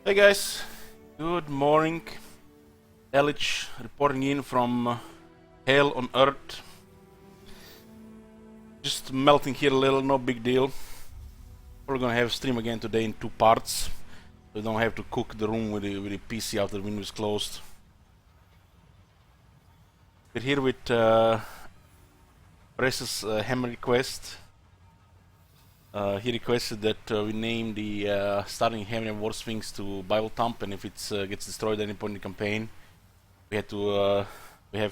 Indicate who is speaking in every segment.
Speaker 1: Hey guys, good morning. Elich reporting in from hell on earth. Just melting here a little, no big deal. We're gonna have stream again today in 2 parts. We don't have to cook the room with the PC after the window is closed. We're here with Press's Khemri request. He requested that we name the starting Khemri War Sphinx to Bible Thump, and if it gets destroyed at any point in the campaign, we have to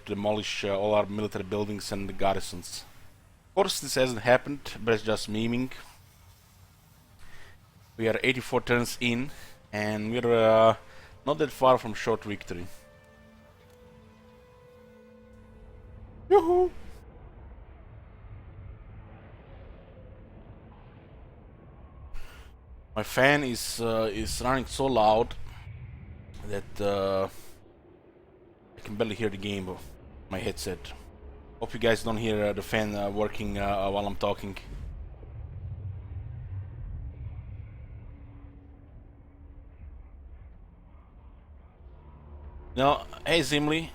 Speaker 1: demolish all our military buildings and the garrisons. Of course, this hasn't happened, but it's just memeing. We are 84 turns in, and we're not that far from short victory. Yoo-hoo! My fan is running so loud that I can barely hear the game of my headset. Hope you guys don't hear the fan working while I'm talking. Now, hey Zimli,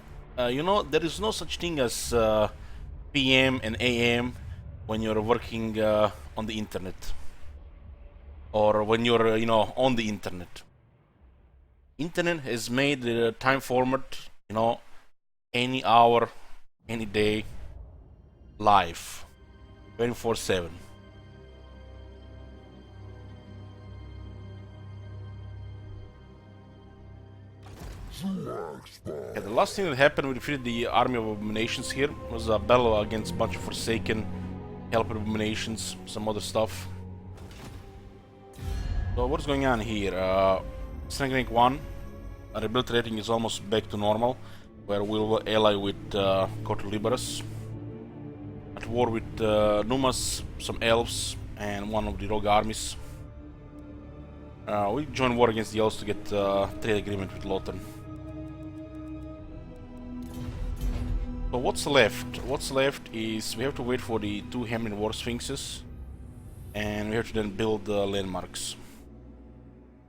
Speaker 1: you know there is no such thing as PM and AM when you're working on the internet, or when you're on the internet. Internet has made the time format, any hour, any day, live, 24/7. Yeah, the last thing that happened, we defeated the army of abominations here. It was a battle against a bunch of Forsaken, helper abominations, some other stuff. So what's going on here? Strength rank 1, our ability rating is almost back to normal, where we'll ally with Kotor Liberus. At war with Numas, some elves, and one of the rogue armies. We join war against the elves to get trade agreement with Lothar. So what's left? What's left is we have to wait for the 2 Khemri War Sphinxes, and we have to then build landmarks.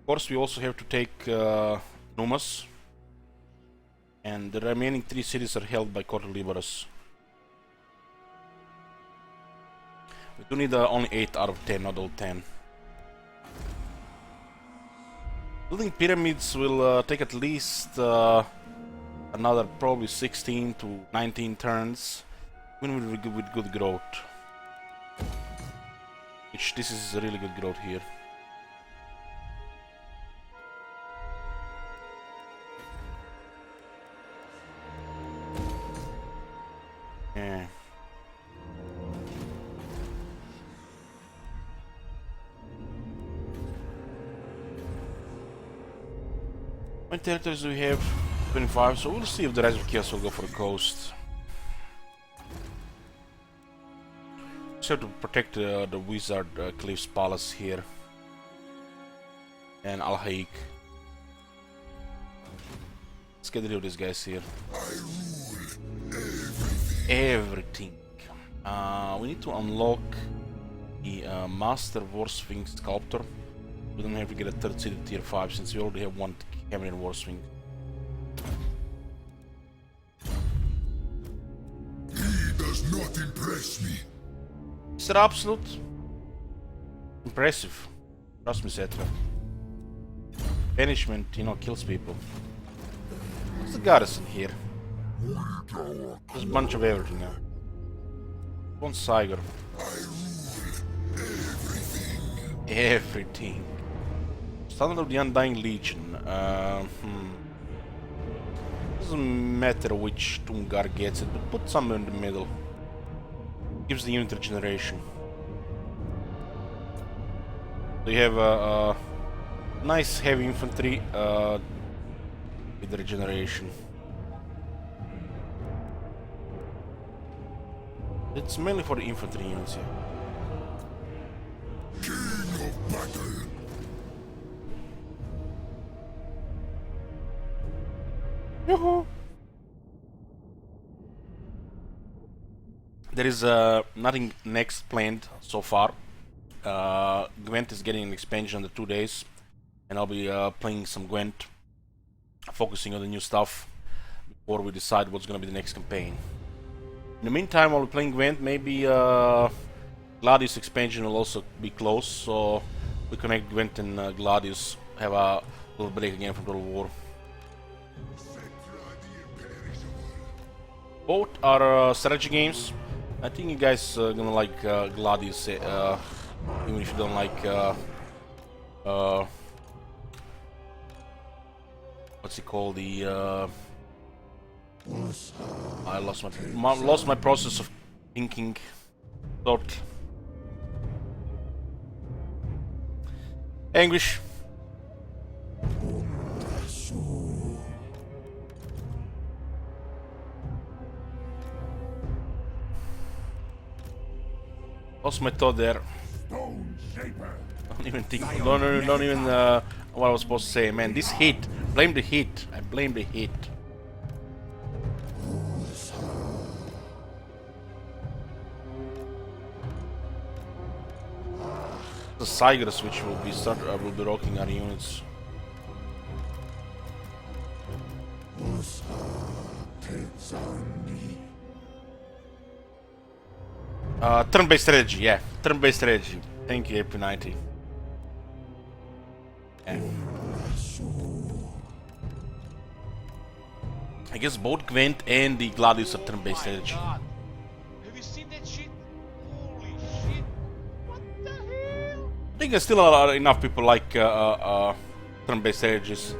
Speaker 1: Of course, we also have to take Numas, and the remaining 3 cities are held by Kotor Liberus. We do need only 8 out of 10, not all 10. Building pyramids will take at least another probably 16 to 19 turns, even with good growth. Which this is a really good growth here. Yeah. How many territories do we have? 25, so we'll see if the rest of Chaos will go for the coast. Just have to protect the Wizard Cliff's Palace here. And Al Haik. Let's get rid of these guys here. Everything. We need to unlock the Master War Sphinx Sculptor. We don't have to get a 3rd city tier 5 since we already have 1 Khemri War Sphinx.
Speaker 2: Not impress me.
Speaker 1: Is that absolute? Impressive. Trust me, Cetra. Banishment, kills people. What's the garrison here? There's a bunch of everything now. One Siger. Everything. Standard of the Undying Legion. Doesn't matter which Tungar gets it, but put somewhere in the middle. Gives the unit regeneration. So you have a nice heavy infantry with the regeneration. It's mainly for the infantry units here.
Speaker 2: King of battle.
Speaker 1: Yoo-hoo! There is nothing next planned so far. Gwent is getting an expansion in the 2 days. and I'll be playing some Gwent, focusing on the new stuff before we decide what's gonna be the next campaign. In the meantime, while we're playing Gwent, maybe Gladius expansion will also be close, so we connect Gwent and Gladius, have a little break again from Total War. Both are strategy games. I think you guys are gonna like Gladius, even if you don't like what's it called? The I lost my process of thinking. Thought. Anguish. Lost my thought there. Don't even think. Don't even what I was supposed to say. Man, this heat. Blame the heat. I blame the heat. The Sigurds, which will be rocking our units. Turn-based strategy, yeah. Turn-based strategy. Thank you, AP90. Yeah. I guess both Gwent and the Gladius are turn-based strategy.
Speaker 3: Have you seen that shit? Holy shit! What the hell?
Speaker 1: I think there's still enough people like turn-based strategies.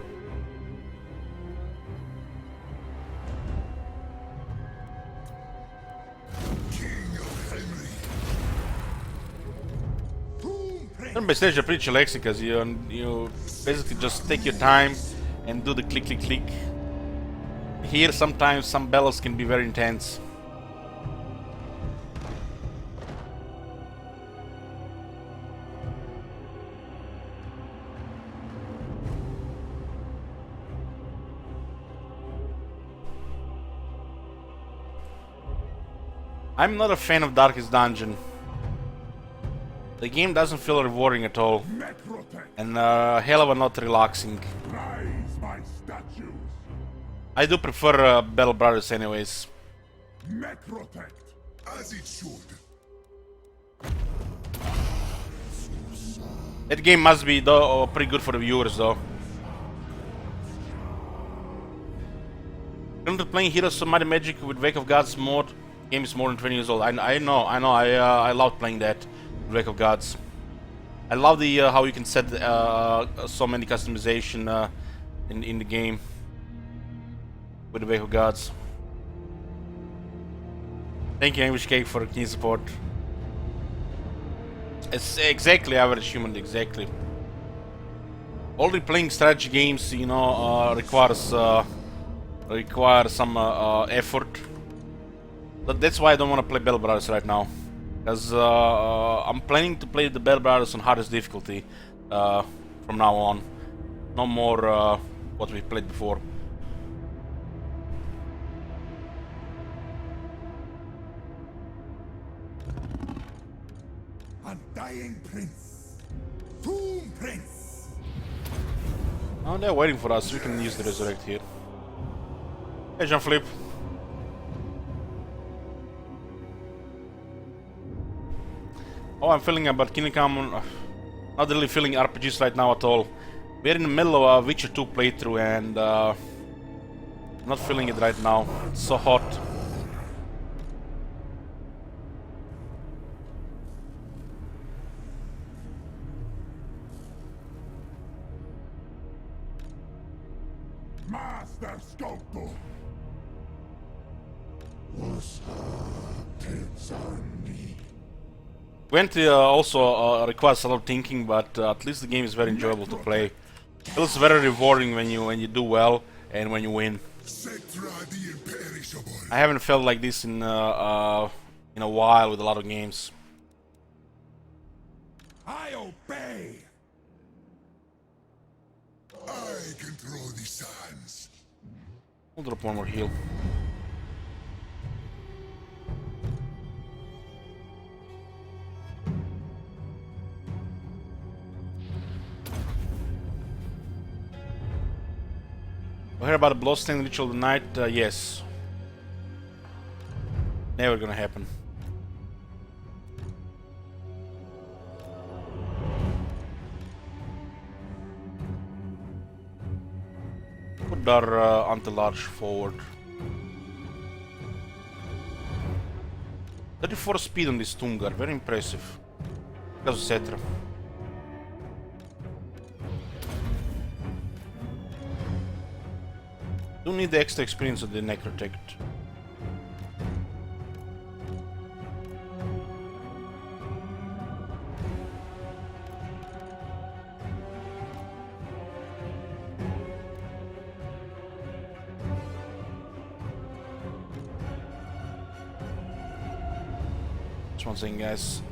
Speaker 1: Turn-based strategy are pretty chillaxing because you basically just take your time and do the click click click. Here sometimes some battles can be very intense. I'm not a fan of Darkest Dungeon. The game doesn't feel rewarding at all, and hell of a not relaxing. I do prefer Battle Brothers anyways.
Speaker 2: As it should.
Speaker 1: That game must be though pretty good for the viewers though. Currently playing Heroes of Might and Magic with Wake of Gods mode. Game is more than 20 years old. I know. I love playing that. Wake of Gods. I love the how you can set so many customization in the game with the Wake of Gods. Thank you, English Cake, for the key support. It's exactly average human, exactly. Already playing strategy games, you know, requires some effort. But that's why I don't want to play Battle Brothers right now. Because I'm planning to play the Battle Brothers on hardest difficulty from now on. No more what we played before.
Speaker 2: Undying Prince. Tomb Prince.
Speaker 1: Oh, they're waiting for us. We can use the Resurrect here. Hey, Jean-Philippe. Oh, I'm feeling about Kingdom Come. Not really feeling RPGs right now at all. We're in the middle of a Witcher 2 playthrough and not feeling it right now. It's so hot.
Speaker 2: Master Sculptor.
Speaker 1: Gwent also requires a lot of thinking, but at least the game is very enjoyable to play. Feels very rewarding when you do well and when you win. I haven't felt like this in a while with a lot of games.
Speaker 2: I obey. I control the sands.
Speaker 1: We'll drop one more heal. I heard about the bloodstained ritual of the night. Yes. Never gonna happen. Put our anti-large forward. 34 speed on this Tungar, very impressive. Because of Cetra. Don't need the extra experience of the Necrotect. Just one thing, guys.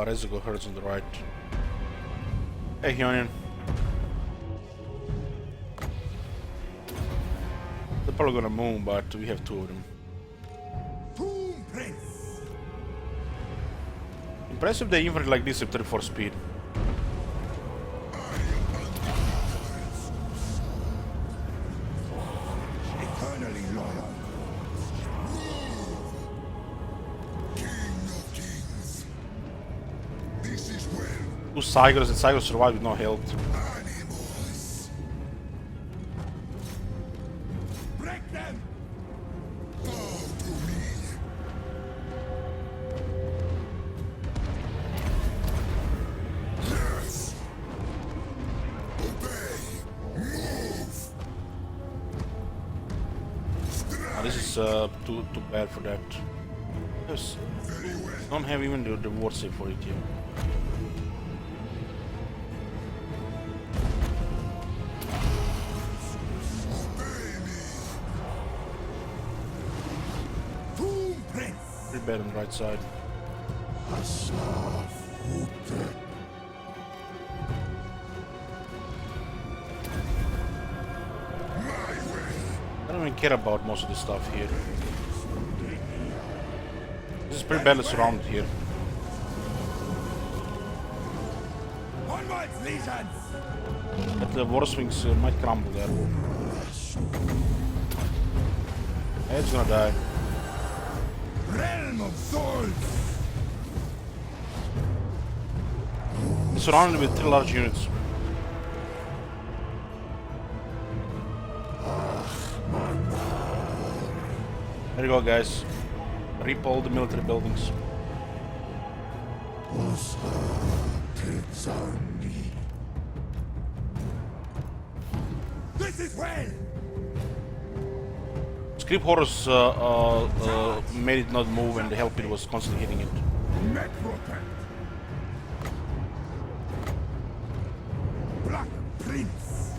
Speaker 1: Residual herds on the right. Hey, Hyonian. They're probably gonna move, but we have two of them.
Speaker 2: Tomb Prince.
Speaker 1: Impressive they invert like this at 34 speed.
Speaker 2: Eternally loyal.
Speaker 1: Two Cygers and Cygers survive with no health.
Speaker 2: Animals. Break them. Bow to me. Yes. Obey. Move.
Speaker 1: This is too bad for that. Yes.
Speaker 2: Very well.
Speaker 1: Don't have even the ward save for it yet. Pretty bad on the right side. I don't even care about most of the stuff here. This is pretty badly surrounded here.
Speaker 2: Onwards, legions.
Speaker 1: But the war swings might crumble there. It's gonna die.
Speaker 2: Realm of souls.
Speaker 1: It's surrounded with 3 large units. There you go, guys. Rip all the military buildings.
Speaker 2: This is well.
Speaker 1: Script Horus made it not move and the Hell Pit was constantly hitting it.
Speaker 2: Necrotect. Black Prince.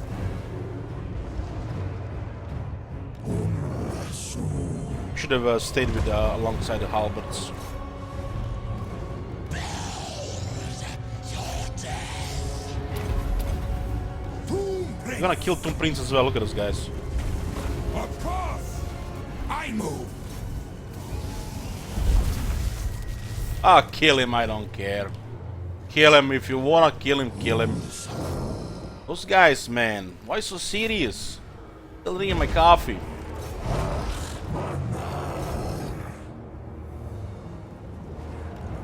Speaker 1: Should have stayed with alongside the halberds. I'm gonna kill Tomb Prince as well. Look at those guys.
Speaker 2: Of course. I move.
Speaker 1: Ah, kill him, I don't care. Kill him if you wanna kill him, kill him. Those guys, man, why so serious? Still drinking my coffee.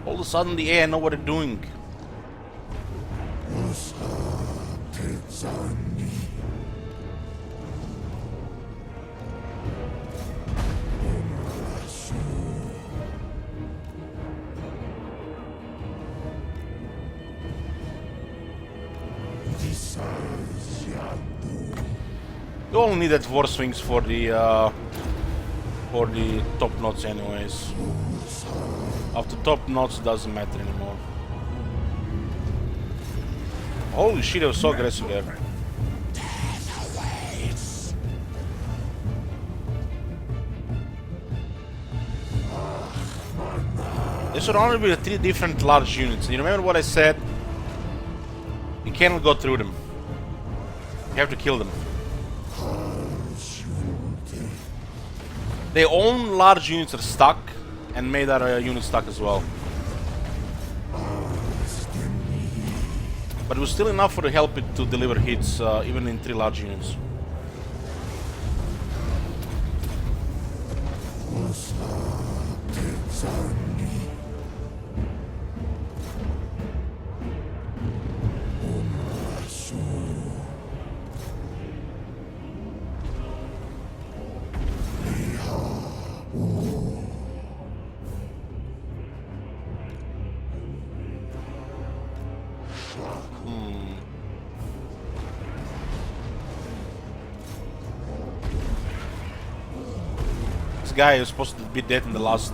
Speaker 1: All of a sudden the AI know what they're doing. You only need that war swings for the top knots anyways. After top knots doesn't matter anymore. Holy shit, I was so aggressive there. There should only be 3 different large units. You remember what I said? You cannot go through them. You have to kill them. Their own large units are stuck and made our units stuck as well. But it was still enough for the help it to deliver hits, even in 3 large units. This guy is supposed to be dead in the last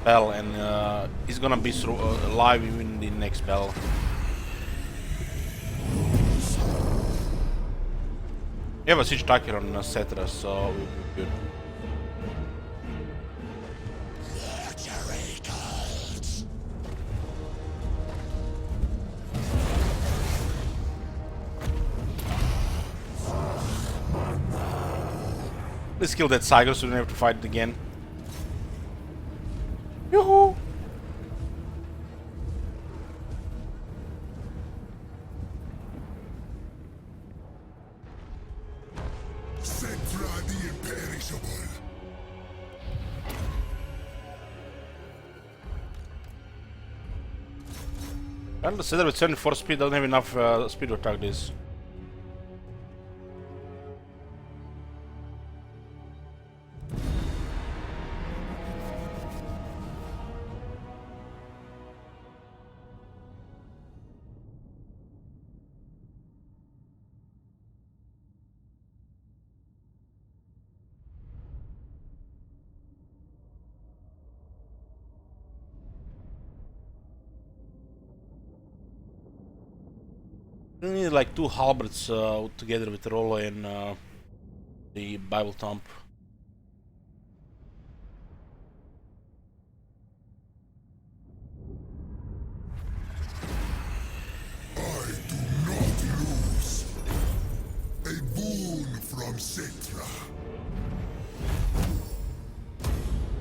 Speaker 1: bell, and he's gonna be alive even in the next bell. We have a siege tracker on Cetra, so we'll be good. Let's kill that Cyger so we don't have to fight it again. Yoo-hoo!
Speaker 2: Cetra the imperishable.
Speaker 1: And the Cedar with 74 speed doesn't have enough speed to attack this. We need like 2 halberds together with Rollo and the Bible Thump.
Speaker 2: I do not lose. A boon from Cetra.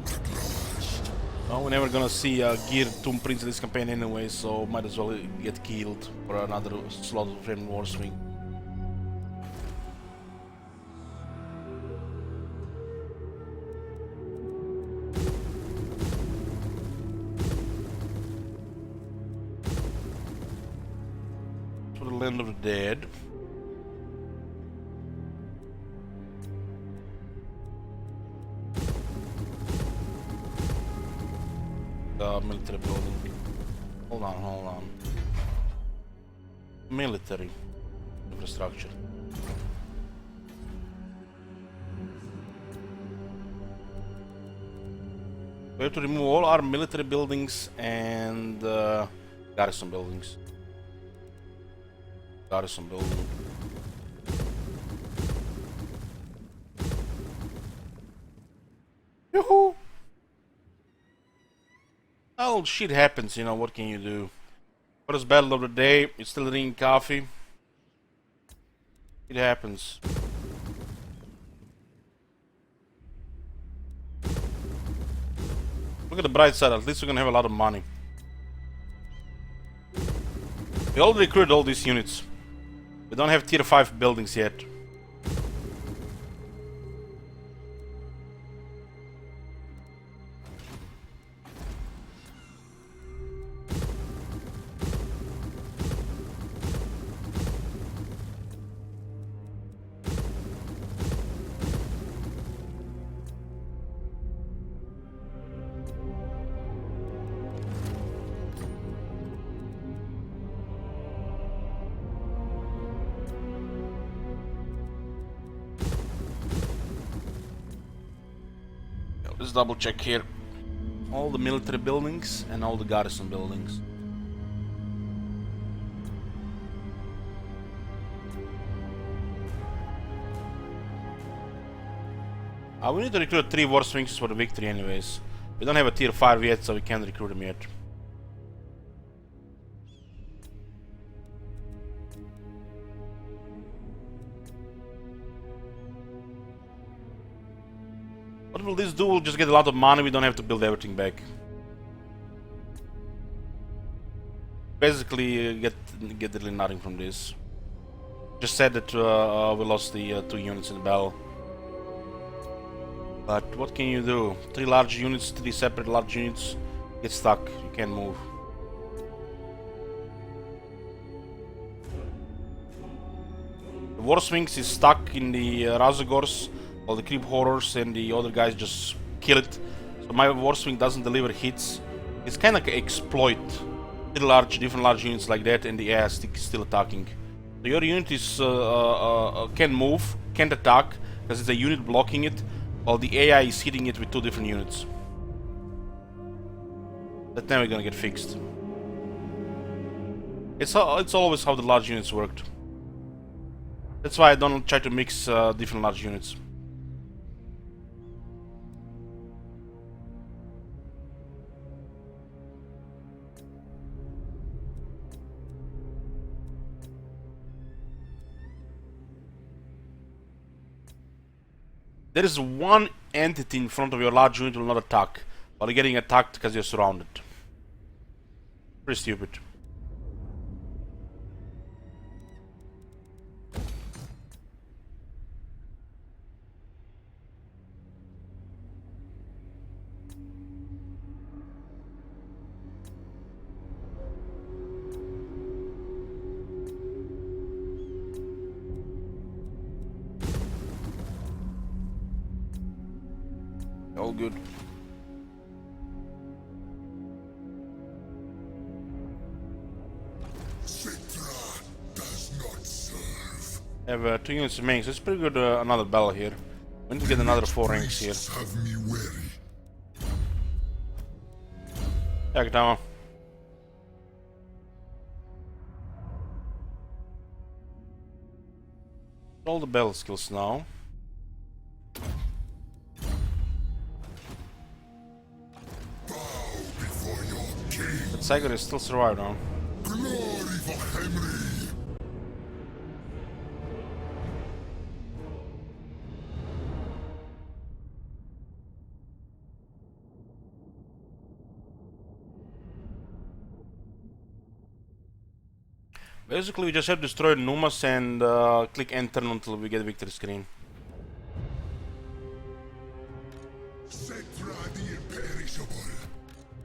Speaker 2: At last.
Speaker 1: Well, we're never gonna see Gear Tomb Prince in this campaign anyway, so might as well get killed for another slot of Flame War Swing. For the Land of the Dead. Military building. Hold on. Military infrastructure. We have to remove all our military buildings and garrison buildings. Garrison building. Yoo-hoo! Well, shit happens, you know, what can you do? First battle of the day, it's still drinking coffee. It happens. Look at the bright side, at least we're gonna have a lot of money. We already recruited all these units. We don't have tier 5 buildings yet. Let's double check here. All the military buildings and all the garrison buildings. We need to recruit 3 war swings for the victory anyways. We don't have a tier 5 yet, so we can't recruit them yet. What will this do? We'll just get a lot of money, we don't have to build everything back. Basically, get really nothing from this. Just said that we lost the 2 units in the battle. But what can you do? 3 large units, 3 separate large units get stuck, you can't move. The War Sphinx is stuck in the Razagors, while the Creep Horrors and the other guys just kill it. So my War Sphinx doesn't deliver hits. It's kind of like exploit. Different large units like that, and the AI is still attacking. So your unit is can move, can't attack, because it's a unit blocking it, while the AI is hitting it with 2 different units. That never gonna get fixed. It's always how the large units worked. That's why I don't try to mix different large units. There is one entity in front of your large unit will not attack, while you're getting attacked because you're surrounded. Pretty stupid. All good.
Speaker 2: Citra does not serve.
Speaker 1: I have 2 units remaining, so it's pretty good. Another battle here. We need to get another 4 ranks here.
Speaker 2: Have me wary.
Speaker 1: Yeah, Katama. All the battle skills now.
Speaker 2: Before your king.
Speaker 1: But Saigon is still survived now.
Speaker 2: Glory for Khemri.
Speaker 1: Basically, we just have to destroy Numas and click enter until we get victory screen.
Speaker 2: Citra the imperishable.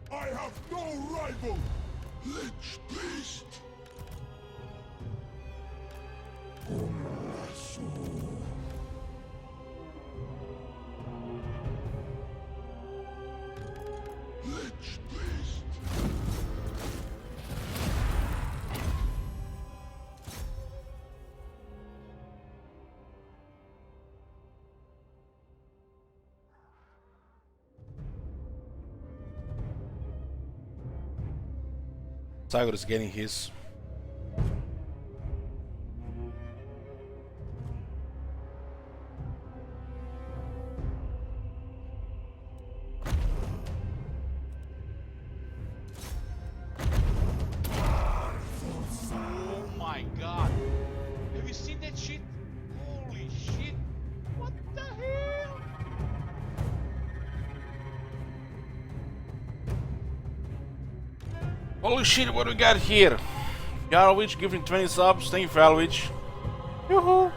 Speaker 2: I have no rival. Lich beast. Lich beast.
Speaker 1: Saigon is getting his.
Speaker 3: Oh my god. Have you seen that shit? Holy shit. What the hell?
Speaker 1: Holy shit, what do we got here? Yarwich giving 20 subs, thank you for Yarwich. Yoo-hoo!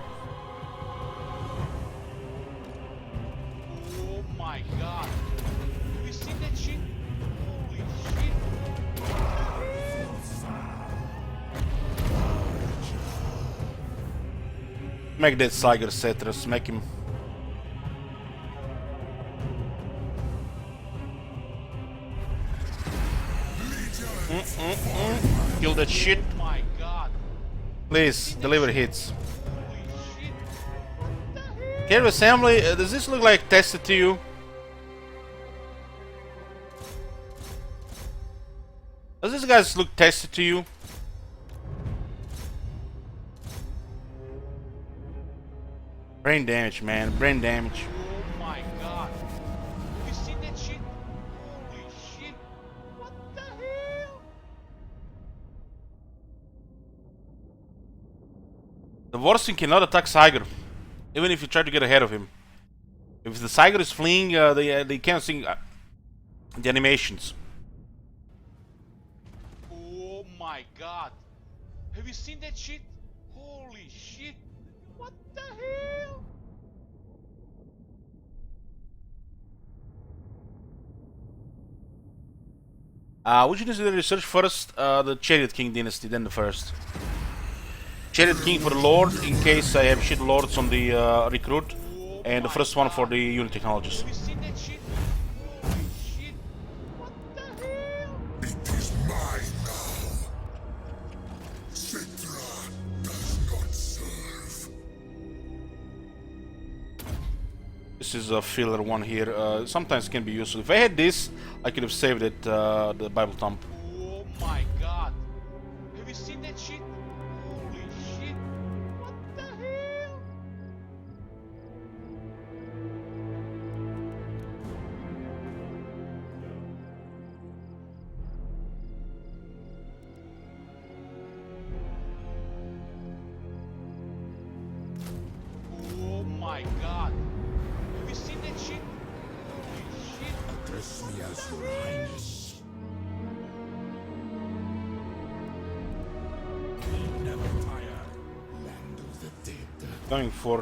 Speaker 3: Oh my god. Have you seen that shit? Holy shit.
Speaker 1: Make that Saigon Cetrus, make him. Kill that shit.
Speaker 3: Oh my god.
Speaker 1: Please, deliver hits.
Speaker 3: Holy shit. What the hell?
Speaker 1: Carry assembly, does this look like tested to you? Does this guys look tested to you? Brain damage, man. Brain damage.
Speaker 3: Oh my god. Have you seen that shit?
Speaker 1: The Warsing cannot attack Siger, even if you try to get ahead of him. If the Siger is fleeing, they can't see the animations.
Speaker 3: Oh my god. Have you seen that shit? Holy shit. What the hell?
Speaker 1: Which dynasty did I research first? The Chariot King dynasty, then the first. Chariot King for the Lord, in case I have shit lords on the recruit. And the first one for the unit technologies.
Speaker 3: Have you seen that shit? Holy shit. What the hell?
Speaker 2: It is mine now. Citra does not serve.
Speaker 1: This is a filler one here. Sometimes can be useful. If I had this, I could have saved it, the Bible Thump.
Speaker 3: Oh my god. Have you seen that shit? Holy shit. What the hell? Oh my god. Have you seen that shit? Holy shit.
Speaker 2: Address me as your highness. We never tire. Land of the dead.
Speaker 1: Going for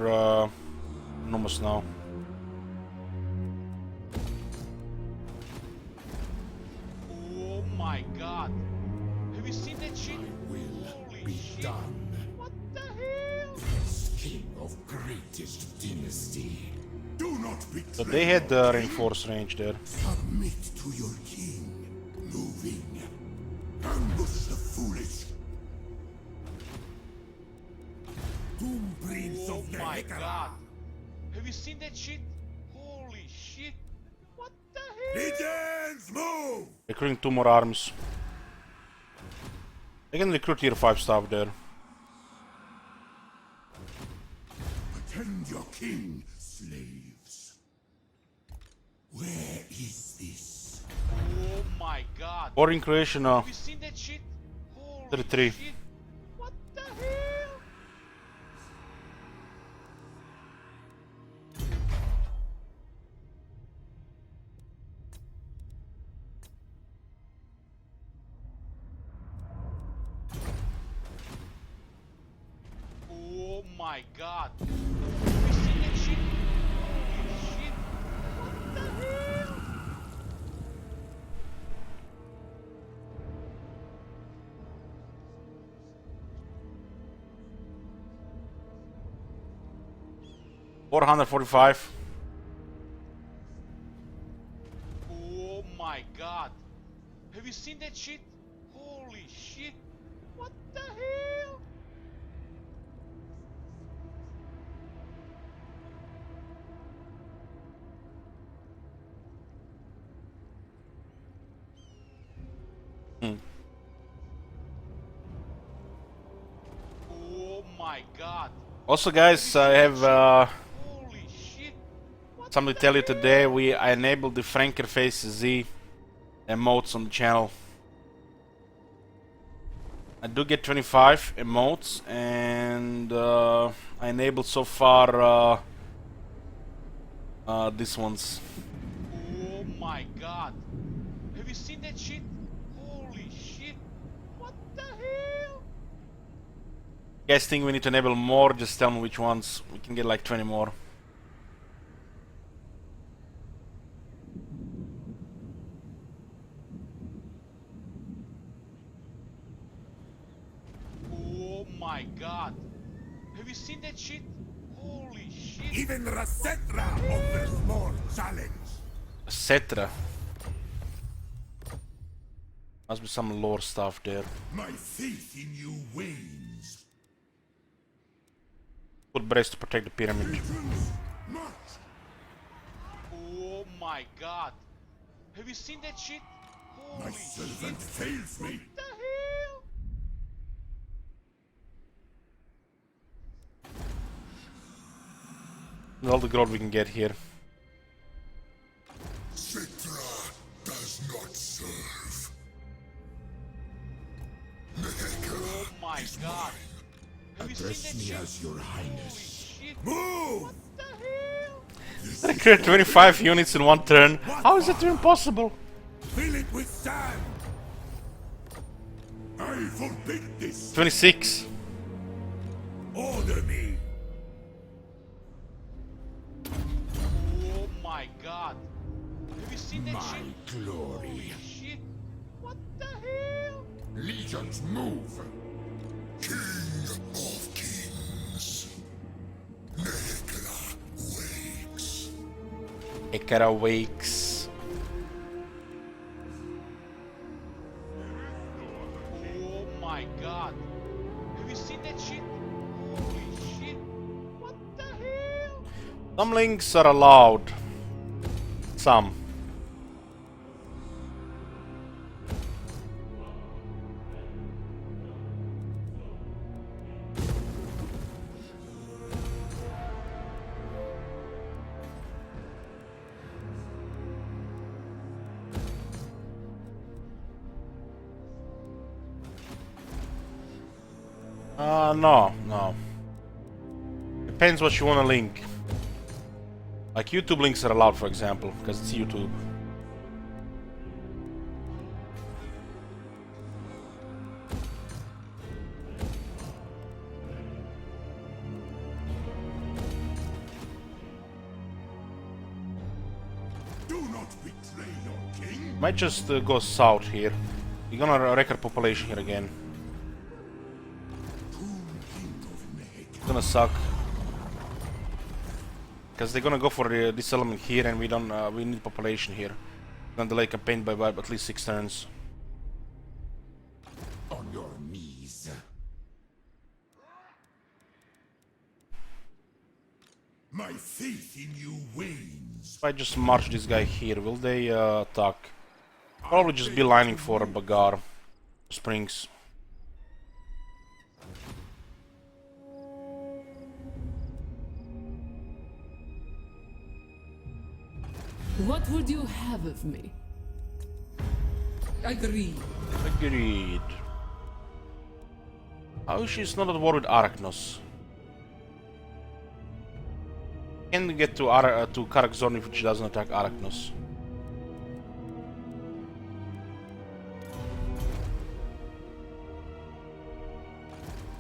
Speaker 1: Nomos now.
Speaker 3: Oh my god. Have you seen that shit?
Speaker 2: Will
Speaker 3: Holy
Speaker 2: be
Speaker 3: shit.
Speaker 2: done.
Speaker 3: What the hell?
Speaker 2: King of greatest dynasty. Do not betray.
Speaker 1: But they had the reinforced range there.
Speaker 2: Submit to your king. Moving. Ambush the foolish. Doom prince
Speaker 3: Oh
Speaker 2: of the
Speaker 3: my
Speaker 2: Hekara.
Speaker 3: god. Have you seen that shit? Holy shit. What the hell?
Speaker 2: Legions, move!
Speaker 1: Recruiting 2 more arms. I can recruit tier 5 stuff there.
Speaker 2: Attend your king, slaves. Where is this?
Speaker 3: Oh my god.
Speaker 1: Boring creation,
Speaker 3: Have you seen that shit? Holy
Speaker 1: 33.
Speaker 3: shit. What the hell? Oh my god. Have you seen that shit? Holy shit. What the hell?
Speaker 1: $445.
Speaker 3: Oh my god. Have you seen that shit? Holy shit. What the hell? Oh my god.
Speaker 1: Also, guys, I have
Speaker 3: Holy shit. What
Speaker 1: something to
Speaker 3: the
Speaker 1: tell you
Speaker 3: hell?
Speaker 1: today. I enabled the Franker Face Z emotes on the channel. I do get 25 emotes, and I enabled so far these ones.
Speaker 3: Oh my god. Have you seen that shit? Holy shit. What the hell?
Speaker 1: You guys think we need to enable more? Just tell me which ones. We can get like 20 more.
Speaker 3: Oh my god. Have you seen that shit? Holy shit.
Speaker 2: Even Rasetra offers more challenge.
Speaker 1: Etc. Must be some lore stuff there.
Speaker 2: My faith in you wanes.
Speaker 1: Put brace to protect the pyramid.
Speaker 2: Legions, march!
Speaker 3: Oh my god. Have you seen that shit? Holy
Speaker 2: My
Speaker 3: shit.
Speaker 2: servant fails me.
Speaker 3: What the hell?
Speaker 1: All the gold we can get here.
Speaker 2: Citra does not serve.
Speaker 3: Oh my god. Have you
Speaker 2: Address
Speaker 3: seen that
Speaker 2: me
Speaker 3: shit?
Speaker 2: as your highness.
Speaker 3: Holy shit.
Speaker 2: Move!
Speaker 3: What the hell?
Speaker 2: This
Speaker 1: They create 25 units in one turn. How is that even possible?
Speaker 2: Fill it with sand! I forbid this!
Speaker 1: 26.
Speaker 2: Order me!
Speaker 3: Oh my god. Have you seen that
Speaker 2: My
Speaker 3: shit?
Speaker 2: glory.
Speaker 3: Holy shit. What the hell?
Speaker 2: Legions move! King of kings! Nekra wakes!
Speaker 1: Ekara wakes.
Speaker 3: Oh my god. Have you seen that shit? Holy shit. What the hell?
Speaker 1: Some links are allowed. Some. No. Depends what you want to link. Like YouTube links are allowed, for example, because it's YouTube.
Speaker 2: Do not betray your king!
Speaker 1: Might just go south here. We're gonna record population here again. It's gonna suck. Because they're gonna go for this element here, and we don't. We need population here. Gonna delay campaign by at least 6 turns.
Speaker 2: On your knees. My faith in you wanes.
Speaker 1: If I just march this guy here, will they attack? Probably just be lining for Bagar Springs.
Speaker 4: What would you have of me? Agreed.
Speaker 1: Agreed. How is she's not at war with Arachnos? Can get to Karakzorn if she doesn't attack Arachnos.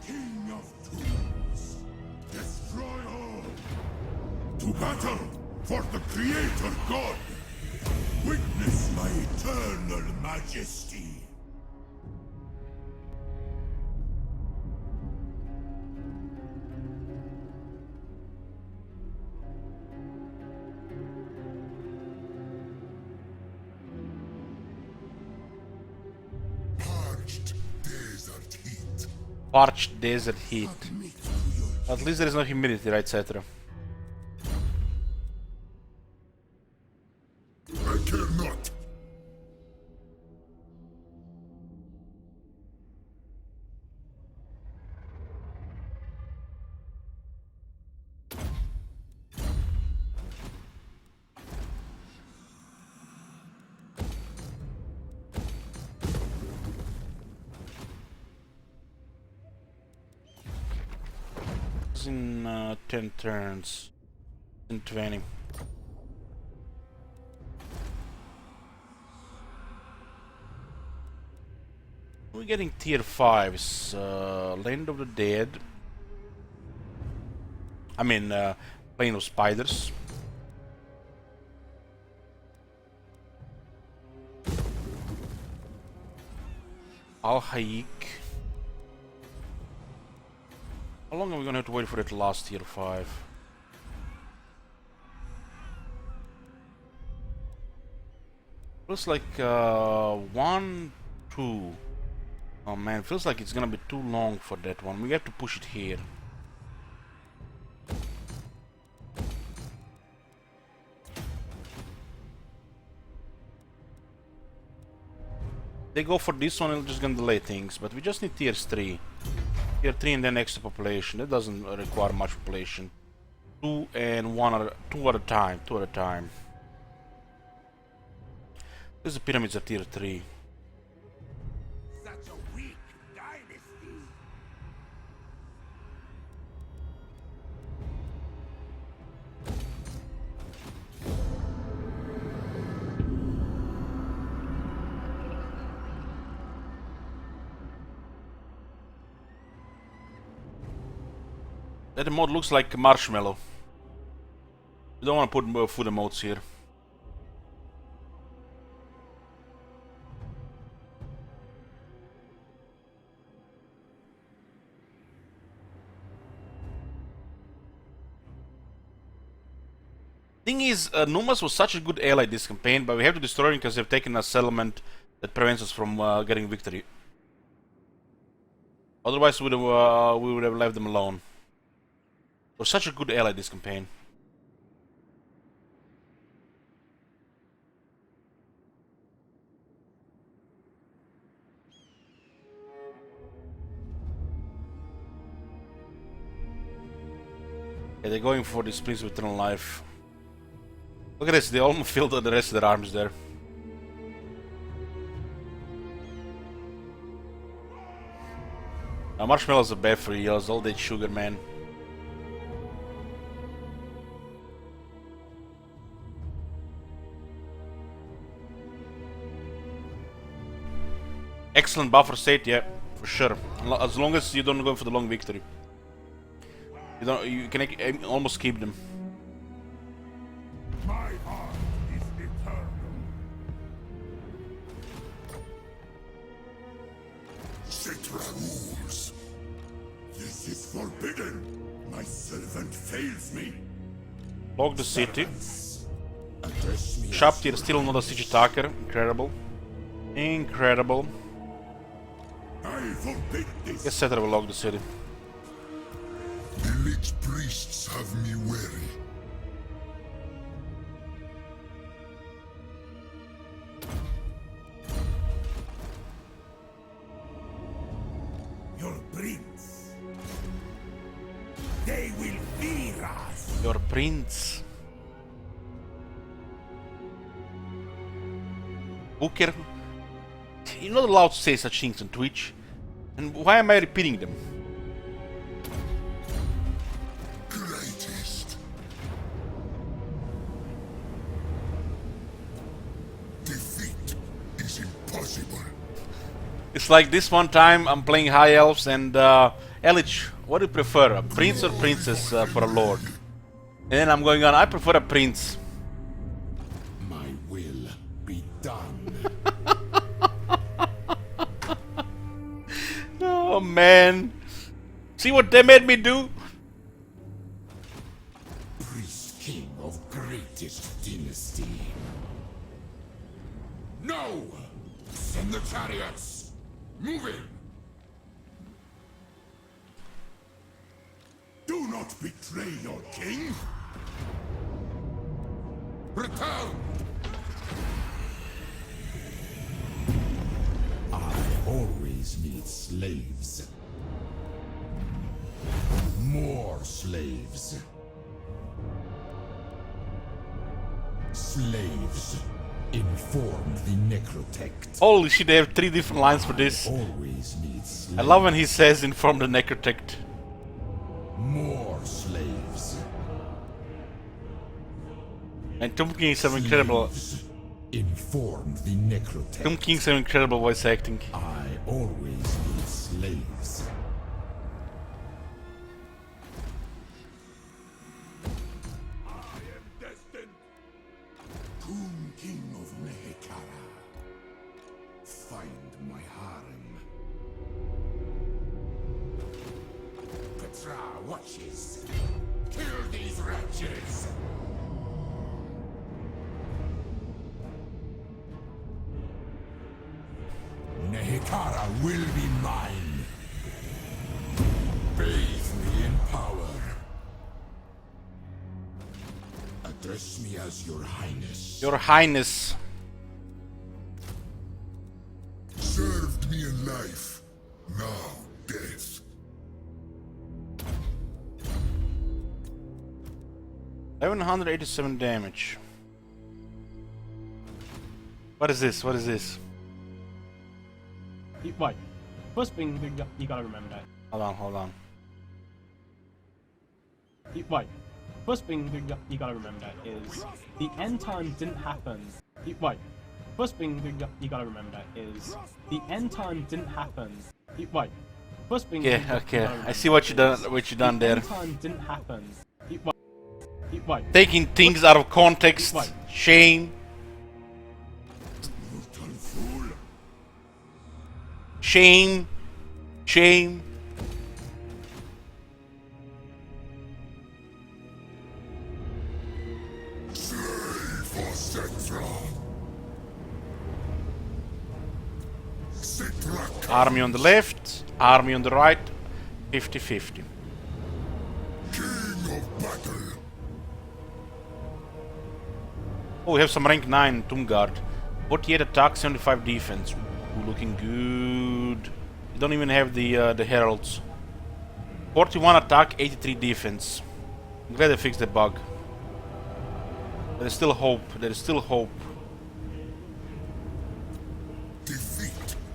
Speaker 2: King of tools. Destroy all. To battle for the Creator God. Witness my eternal majesty. Parched desert heat.
Speaker 1: Parched desert heat.
Speaker 2: Submit to your
Speaker 1: At least there is no humidity, right, etc.
Speaker 2: I care not.
Speaker 1: It's in 10 turns. In 20. We're getting tier 5s. Land of the Dead. I mean, Plane of Spiders. Al-Haik. How long are we gonna have to wait for that last tier 5? Feels like 1, 2. Oh man, feels like it's gonna be too long for that one. We have to push it here. They go for this one, it's just gonna delay things, but we just need tier 3. Tier 3 and then extra population. That doesn't require much population. 2 and 1 at 2 at a time. 2 at a time. These the pyramids are tier 3.
Speaker 2: Such a weak dynasty.
Speaker 1: That emote looks like marshmallow. You don't want to put food emotes here. Thing is, Numas was such a good ally this campaign, but we have to destroy him because they've taken a settlement that prevents us from getting victory. Otherwise, we would have left them alone. We're such a good ally this campaign. Yeah, they're going for this Prince of Eternal Life. Look at this, they almost filled the rest of their arms there. Marshmallows are bad for you, all that sugar, man. Excellent buffer state, yeah, for sure. As long as you don't go for the long victory. You can almost keep them.
Speaker 2: My heart is eternal. Citra rules. This is forbidden. My servant fails me.
Speaker 1: Log the city.
Speaker 2: Address me.
Speaker 1: Sharp tier, still not a siege attacker. Incredible. Incredible.
Speaker 2: I forbid this.
Speaker 1: Yes, Setter will log the city.
Speaker 2: Elite priests have me weary. Your prince. They will fear us.
Speaker 1: Your prince. Booker. You're not allowed to say such things on Twitch. And why am I repeating them?
Speaker 2: Greatest. Defeat is impossible.
Speaker 1: It's like this one time I'm playing High Elves and Elich, what do you prefer? A prince or princess for a lord? And then I'm going on, I prefer a prince.
Speaker 2: My will be done.
Speaker 1: Oh man. See what they made me do?
Speaker 2: Priest king of greatest dynasty. No! Send the chariots! Moving! Do not betray your king! Return! I always need slaves. More slaves. Slaves. Inform the necrotect.
Speaker 1: Holy shit, they have 3 different lines for this.
Speaker 2: Always need slaves.
Speaker 1: I love when he says inform the necrotect.
Speaker 2: More slaves.
Speaker 1: And Tomb Kings have incredible
Speaker 2: Slaves. Inform the necrotect.
Speaker 1: Tomb Kings have incredible voice acting.
Speaker 2: I always need slaves. I am destined. Tomb King of Mehekara. Find my harem. Petra watches. Kill these wretches. Nehekara will be mine. Bathe me in power. Address me as your highness.
Speaker 1: Your Highness.
Speaker 2: Served me in life. Now death.
Speaker 1: 787 damage. What is this? What is this?
Speaker 5: Right. First thing you gotta remember that.
Speaker 1: Hold on.
Speaker 5: Right. First thing you gotta remember that is the end time didn't happen. Right. First thing you gotta remember that is the end time didn't happen. Right. First thing
Speaker 1: Okay,
Speaker 5: you gotta
Speaker 1: okay. I
Speaker 5: remember
Speaker 1: see what you done.
Speaker 5: is
Speaker 1: What you done
Speaker 5: the
Speaker 1: there.
Speaker 5: end time didn't happen. Wait.
Speaker 1: Taking things out of context.
Speaker 5: Wait.
Speaker 1: Shame.
Speaker 2: Brutal fool.
Speaker 1: Shame. Shame.
Speaker 2: For Cetra. Cetra.
Speaker 1: Army on the left. Army on the right. 50-50.
Speaker 2: King of battle.
Speaker 1: Oh, we have some rank 9 Tomb Guard. 48 attack, 75 defense. Ooh, looking good. You don't even have the heralds. 41 attack, 83 defense. I'm glad they fixed the bug. There is still hope. There is still hope.
Speaker 2: Defeat.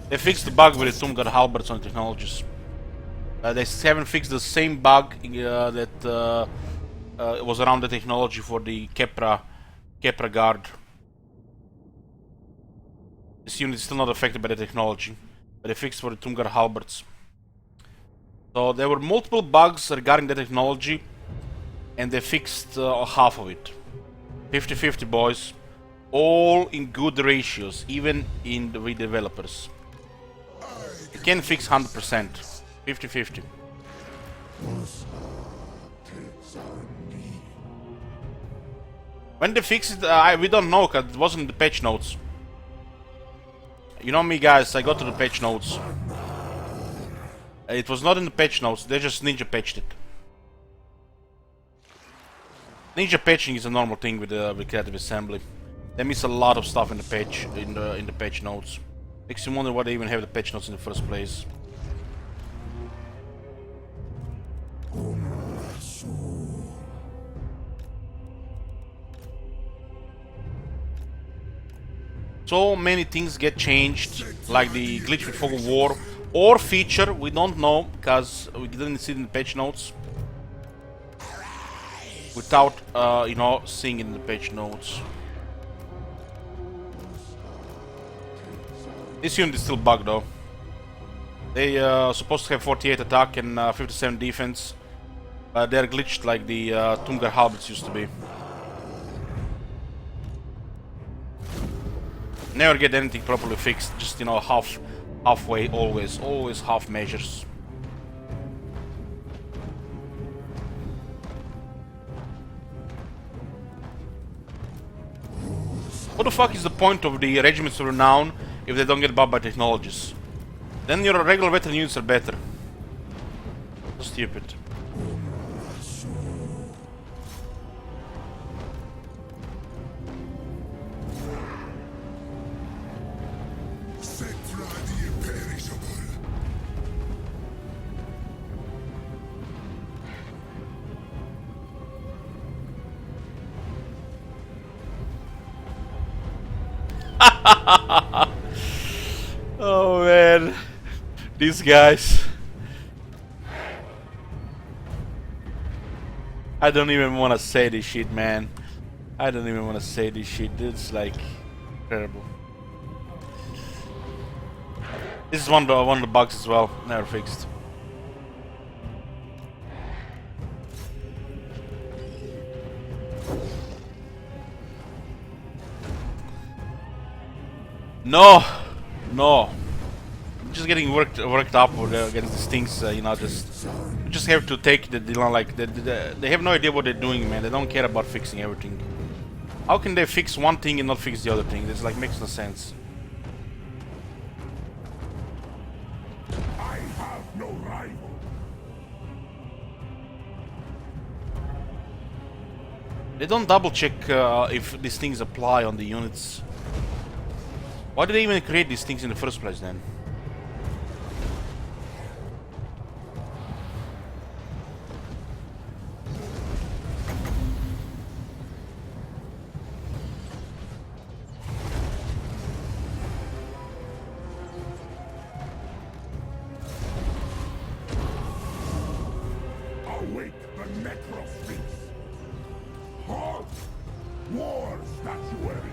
Speaker 1: They fixed the bug with the Tomb Guard halberds on technologies. They haven't fixed the same bug that was around the technology for the Khemri guard. This unit is still not affected by the technology, but they fixed for the Tomb Guard halberds. So there were multiple bugs regarding the technology, and they fixed half of it. 50-50, boys. All in good ratios, even in the redevelopers. They can fix 100%. 50-50. When they fix it, we don't know, because it wasn't in the patch notes. You know me, guys, I got to the patch notes. It was not in the patch notes, they just ninja patched it. Ninja patching is a normal thing with Creative Assembly. They miss a lot of stuff in the patch in the patch notes. Makes you wonder why they even have the patch notes in the first place. So many things get changed, like the glitch with Fog of War, or feature, we don't know, because we didn't see it in the patch notes. Without, you know, seeing it in the patch notes. This unit is still bugged though. They supposed to have 48 attack and 57 defense. But they're glitched like the Tomb Guard halberds used to be. Never get anything properly fixed, just, you know, halfway, always half measures. What the fuck is the point of the regiments of renown if they don't get buffed by technologies? Then your regular veteran units are better. So stupid.
Speaker 2: Cetra the imperishable.
Speaker 1: Oh man, these guys. I don't even want to say this shit, man. I don't even want to say this shit. It's like incredible. This is one of the bugs as well, never fixed. No, no. I'm just getting worked up against these things. You know, you just have to take the, you know, like they have no idea what they're doing, man. They don't care about fixing everything. How can they fix one thing and not fix the other thing? This like makes no sense.
Speaker 2: I have no rival.
Speaker 1: They don't double check if these things apply on the units. Why did they even create these things in the first place then?
Speaker 2: Await the necrosphinx. Halt! War statuary.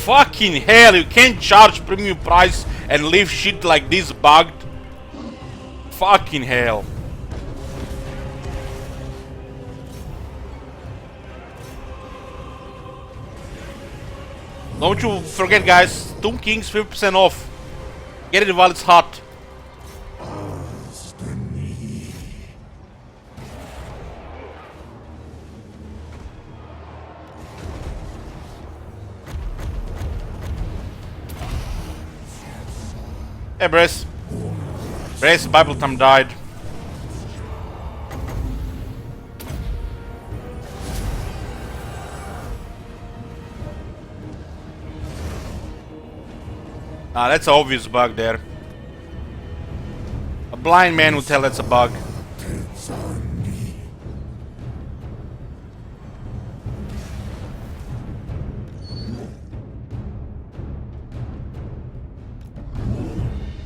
Speaker 1: Fucking hell, you can't charge premium price and leave shit like this bugged. Fucking hell. Don't you forget, guys, Tomb Kings 50% off. Get it while it's hot. Hey, Brace. Brace, Bible time died. Ah, that's an obvious bug there. A blind man would tell that's a bug.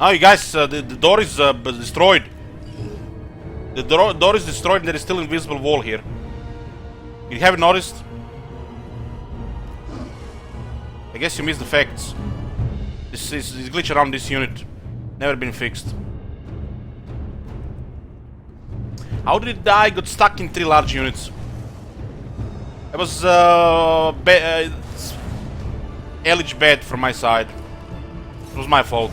Speaker 1: Oh, you guys, the door is destroyed. The door is destroyed and there is still an invisible wall here. You haven't noticed? I guess you missed the facts. This glitch around this unit. Never been fixed. How did it die? Got stuck in 3 large units. It was Elich bad from my side. It was my fault.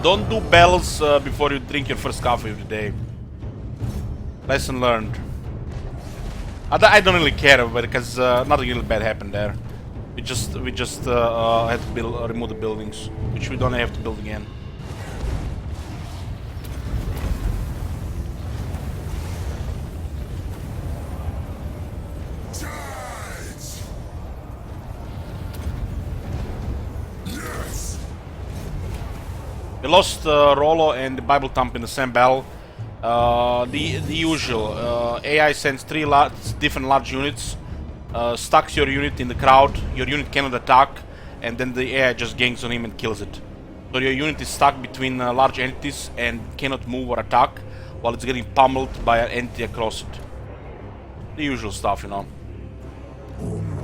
Speaker 1: Don't do bells before you drink your first coffee of the day. Lesson learned. I don't really care, but because nothing really bad happened there. We just had to remove the buildings, which we don't have to build again. We lost Rollo and the Bible Thump in the same battle. The usual. AI sends 3 different large units, stacks your unit in the crowd, your unit cannot attack, and then the AI just ganks on him and kills it. So your unit is stuck between large entities and cannot move or attack, while it's getting pummeled by an entity across it. The usual stuff, you know.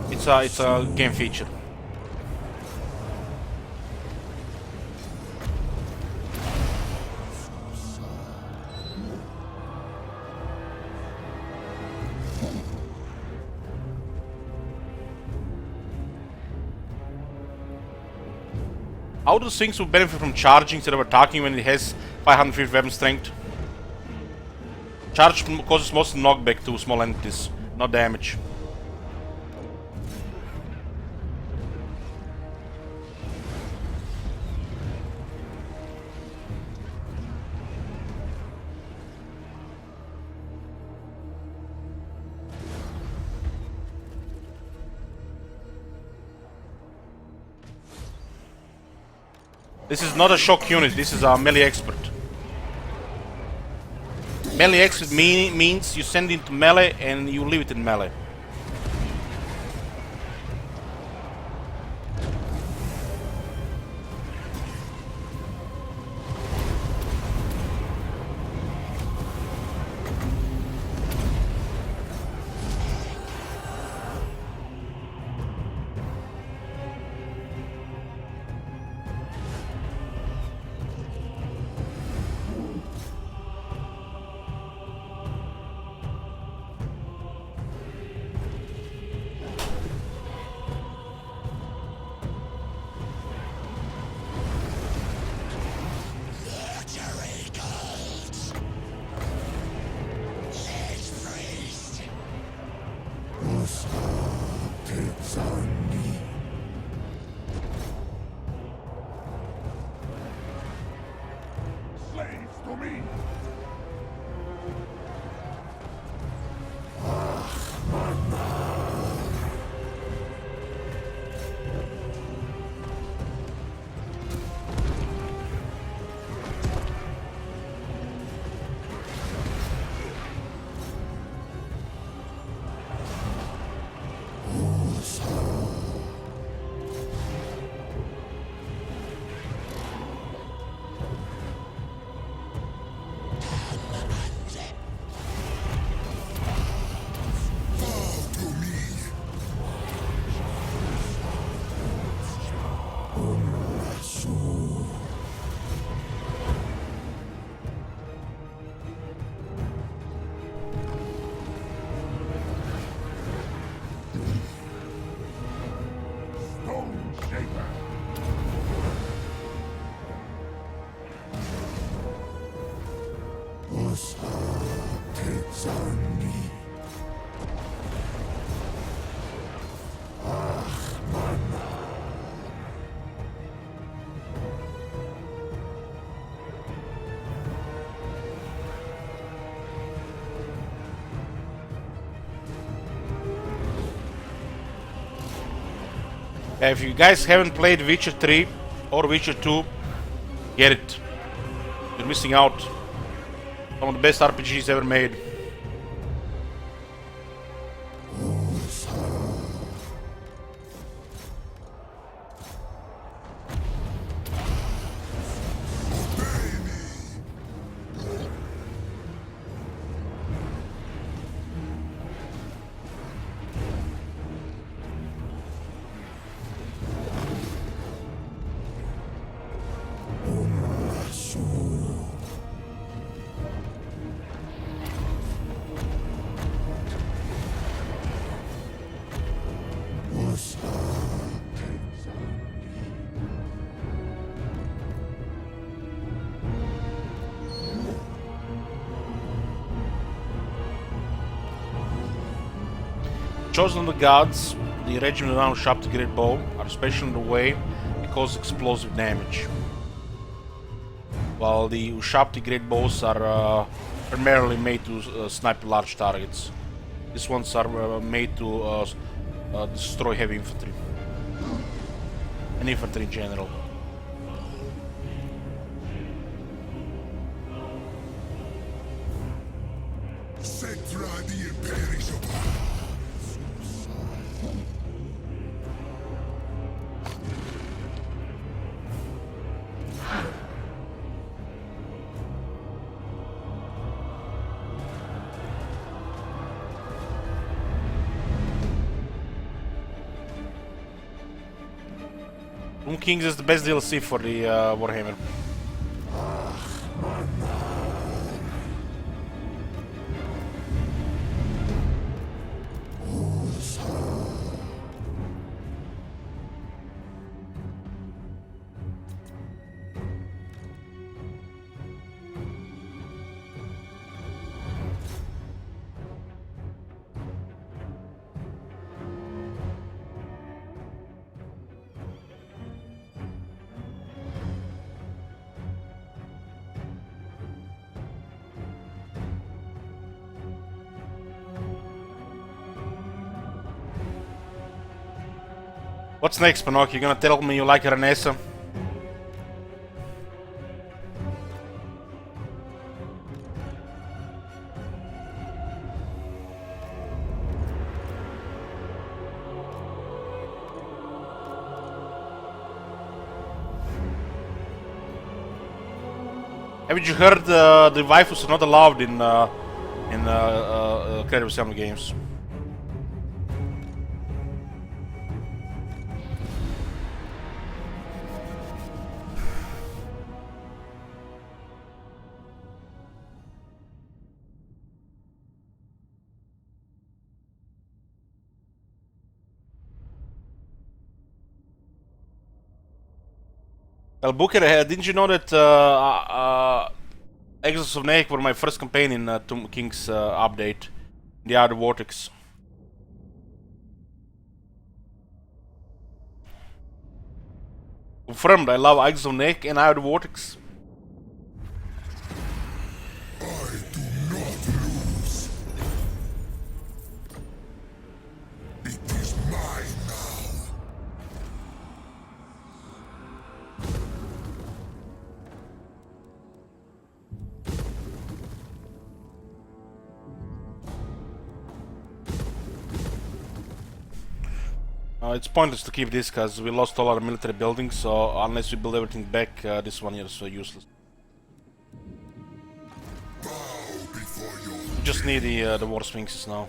Speaker 1: It's a game feature. How do Sphinx will benefit from charging instead of attacking when it has 550 weapon strength? Charge causes mostly knockback to small entities, not damage. This is not a shock unit, this is a melee expert. Melee expert means you send it into melee and you leave it in melee.
Speaker 2: takes on me.
Speaker 1: If you guys haven't played Witcher 3 or Witcher 2, get it. You're missing out. Some of the best RPGs ever made. Chosen of the gods, the regiment around sharp great bow are special in the way they cause explosive damage. While the Ushapti great bows are primarily made to snipe large targets. These ones are made to destroy heavy infantry. And infantry in general.
Speaker 2: Cetra the imperishable.
Speaker 1: Doom Kings is the best DLC for the Warhammer. What's next, Panok? You gonna tell me you like Renessa? Haven't you heard the waifus are not allowed in Creative Assembly games? Well, Booker, didn't you know that Exodus of Nehek were my first campaign in Tomb King's update, the Outer Vortex? Confirmed, I love Exodus of Nehek and Outer Vortex.
Speaker 2: I do not lose. It is mine now.
Speaker 1: It's pointless to keep this because we lost all our military buildings, so unless we build everything back, this one here is useless.
Speaker 2: Bow before your
Speaker 1: We just need the War Sphinxes now.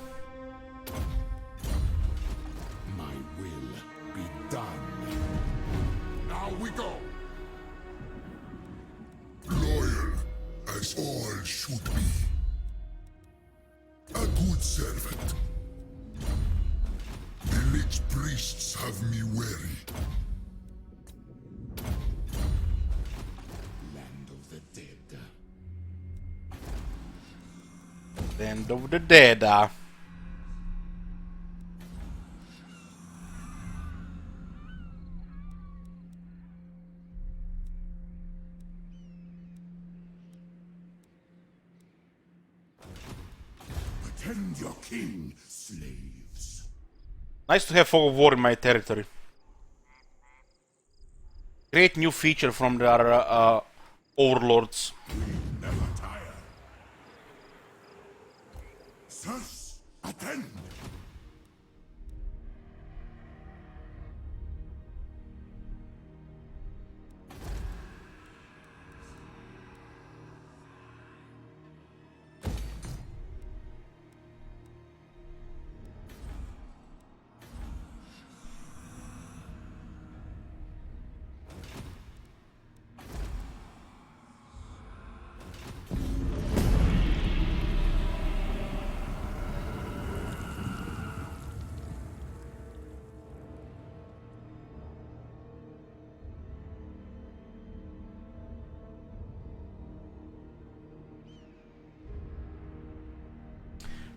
Speaker 2: My will be done. Now we go. Loyal as all should be. A good servant. The Lich priests have me weary. Land of the dead.
Speaker 1: Land of the dead.
Speaker 2: Attend your king, slaves.
Speaker 1: Nice to have fog of war in my territory. Great new feature from their overlords.
Speaker 2: Never tire. Sirs, attend.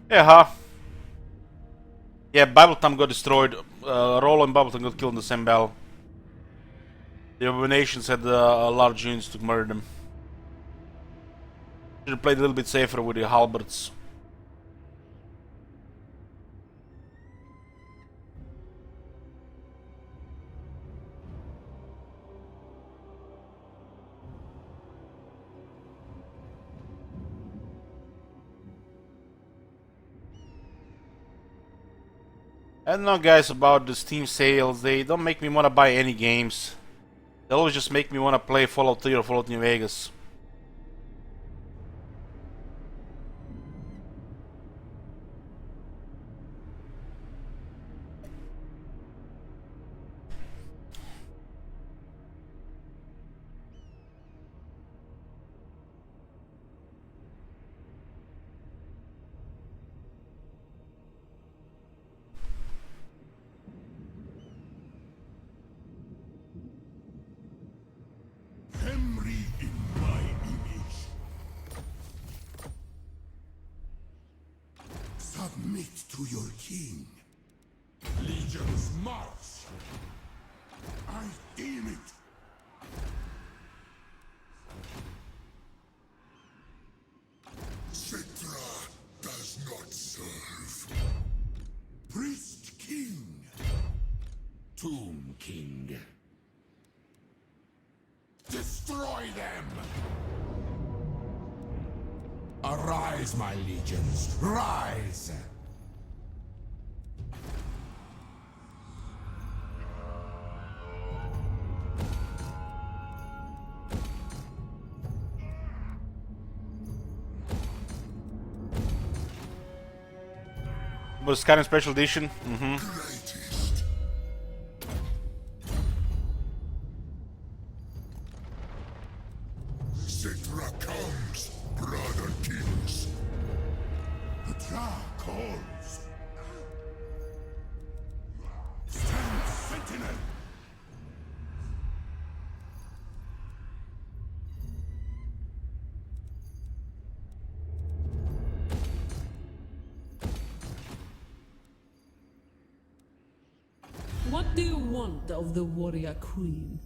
Speaker 1: Yeah, yeah, Babylon got destroyed. Rollo and Babylon got killed in the same battle. The Abominations had large units to murder them. Should have played a little bit safer with the halberds. I don't know, guys, about the Steam sales. They don't make me want to buy any games. They always just make me want to play Fallout 3 or Fallout New Vegas.
Speaker 2: Khemri in my image. Submit to your king. Legions march. I deem it. Citra does not serve. Priest king. Tomb king. Destroy them! Arise, my legions, rise!
Speaker 1: Was Skyrim Special Edition?
Speaker 2: Greatest. Citra comes, brother kings. The Jar calls. Stand sentinel!
Speaker 4: What do you want of the warrior queen?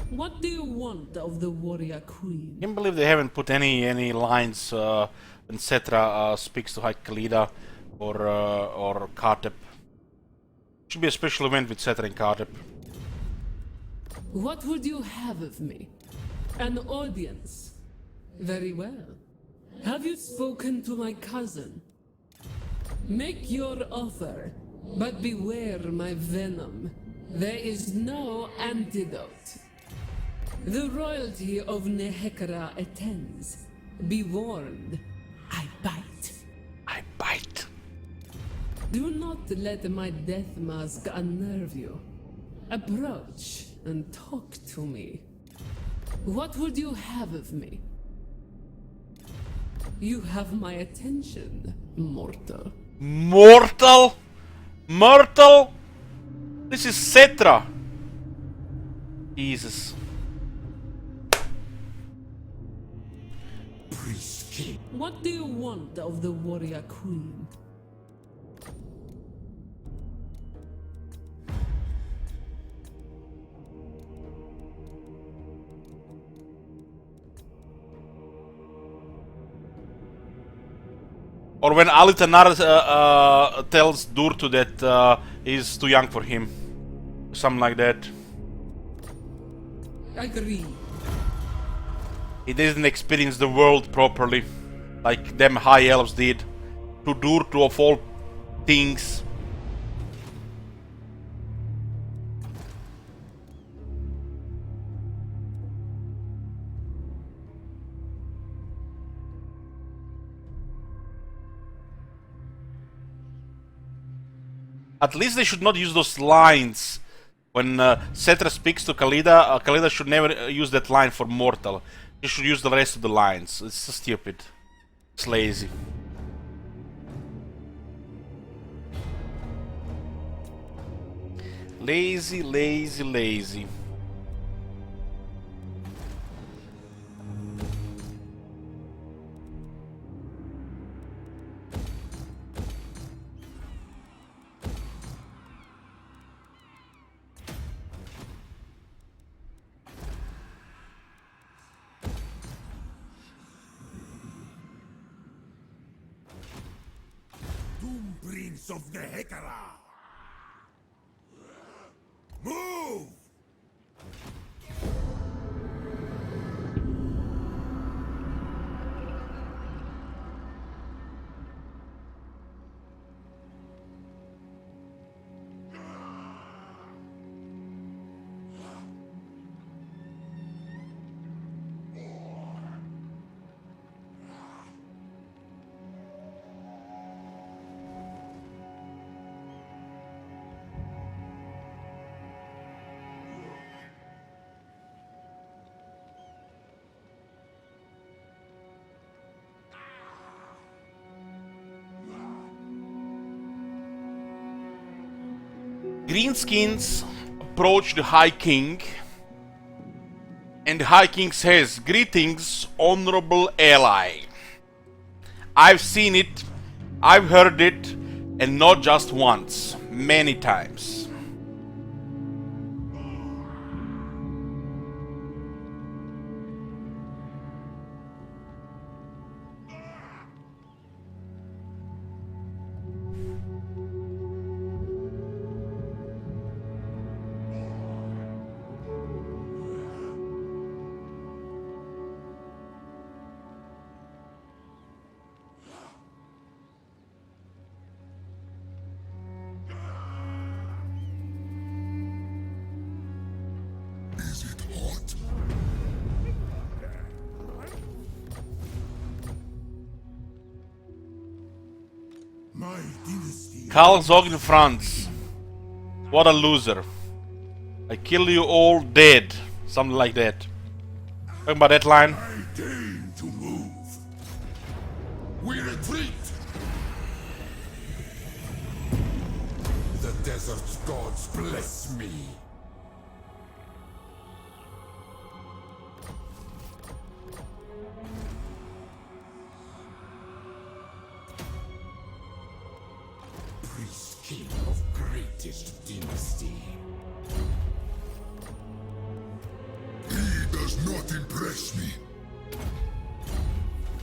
Speaker 4: What do you want of the warrior queen?
Speaker 1: Can't believe they haven't put any lines when Cetra speaks to High Khalida or Kartep. Should be a special event with Cetra and Kartep.
Speaker 4: What would you have of me? An audience? Very well. Have you spoken to my cousin? Make your offer, but beware my venom. There is no antidote. The royalty of Nehekra attends. Be warned. I bite.
Speaker 1: I bite.
Speaker 4: Do not let my death mask unnerve you. Approach and talk to me. What would you have of me? You have my attention, mortal.
Speaker 1: Mortal? Mortal? This is Cetra. Jesus.
Speaker 2: Priest king.
Speaker 4: What do you want of the warrior queen?
Speaker 1: Or when Alitanar tells Durtu that he's too young for him. Something like that.
Speaker 4: Agree.
Speaker 1: He didn't experience the world properly, like them high elves did. To Durtu of all things. At least they should not use those lines. When Cetra speaks to Khalida, Khalida should never use that line for mortal. He should use the rest of the lines. It's so stupid. It's lazy. Lazy, lazy, lazy.
Speaker 2: Doom Prince of the Hekara. Move!
Speaker 1: Greenskins approach the High King, and the High King says, "Greetings, honorable ally. I've seen it, I've heard it, and not just once, many times.
Speaker 2: Is it hot? My dynasty.
Speaker 1: Karl Zogn Franz. What a loser. I kill you all dead." Something like that. Talking about that line.
Speaker 2: I deign to move. We retreat. The desert's gods bless me. Priest king of greatest dynasty. He does not impress me.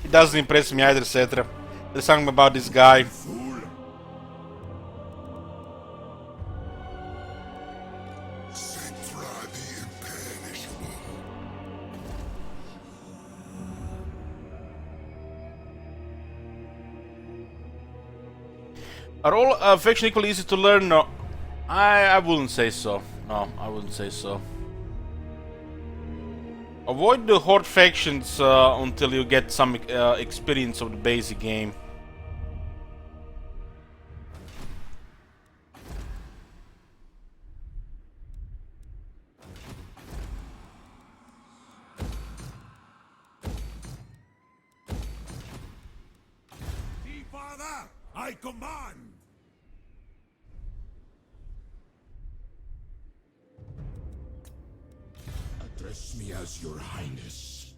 Speaker 1: It doesn't impress me either, Cetra. There's something about this guy.
Speaker 2: Fool. Cetra the imperishable.
Speaker 1: Are all faction equally easy to learn? No. I wouldn't say so. No, I wouldn't say so. Avoid the horde factions until you get some experience of the basic game.
Speaker 2: See, Father, I command. Address me as your highness.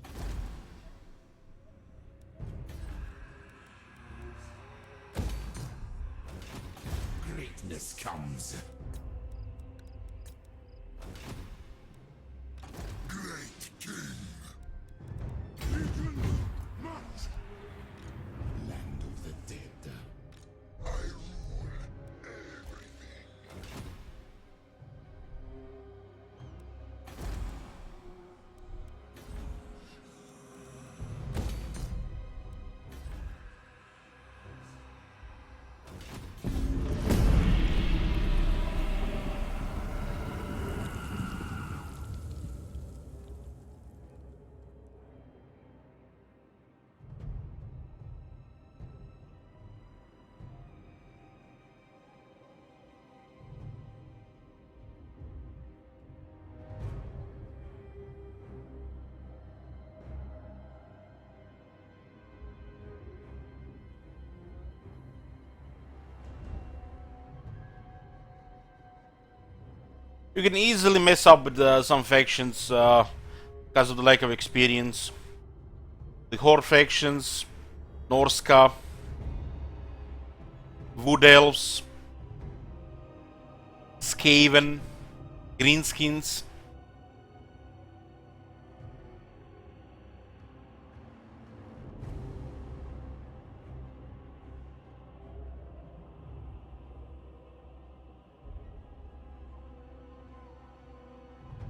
Speaker 2: justice comes. Great King. Legion, march. Land of the dead. I rule everything.
Speaker 1: You can easily mess up with some factions because of the lack of experience. The Horde factions, Norska, Wood Elves, Skaven, Greenskins.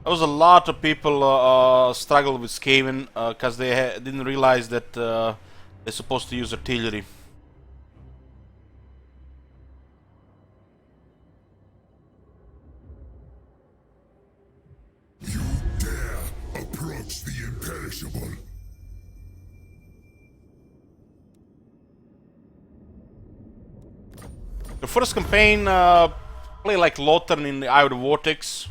Speaker 1: There was a lot of people struggled with Skaven because they didn't realize that they're supposed to use artillery.
Speaker 2: You dare approach the imperishable.
Speaker 1: The first campaign, play like Lothern in the Eye of the Vortex,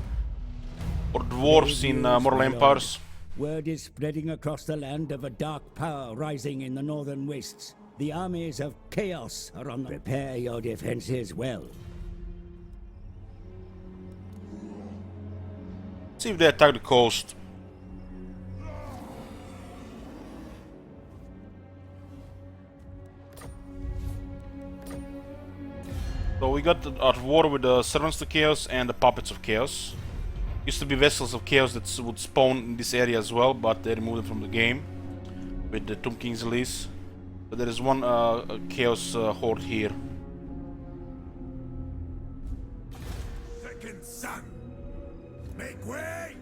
Speaker 1: or dwarves in Mortal Empires.
Speaker 6: Word is spreading across the land of a dark power rising in the northern wastes. The armies of chaos are on. Prepare your defenses well.
Speaker 1: See if they attack the coast. So we got at war with the Servants of Chaos and the Puppets of Chaos. Used to be Vessels of Chaos that would spawn in this area as well, but they removed them from the game with the Tomb King's release. But there is one Chaos Horde here.
Speaker 2: Second son. Make way.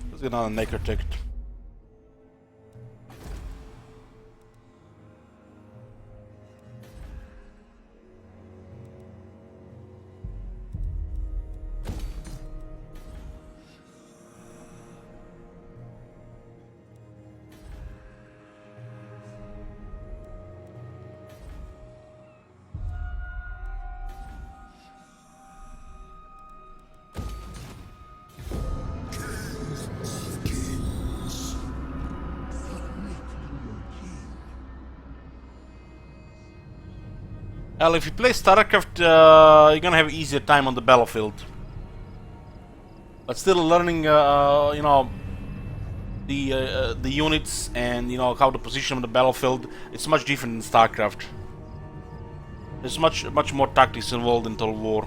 Speaker 1: Let's get on a Necrotect. Well, if you play StarCraft, you're gonna have easier time on the battlefield. But still learning, you know, the units and you know how to position on the battlefield, it's much different than StarCraft. There's much more tactics involved in Total War.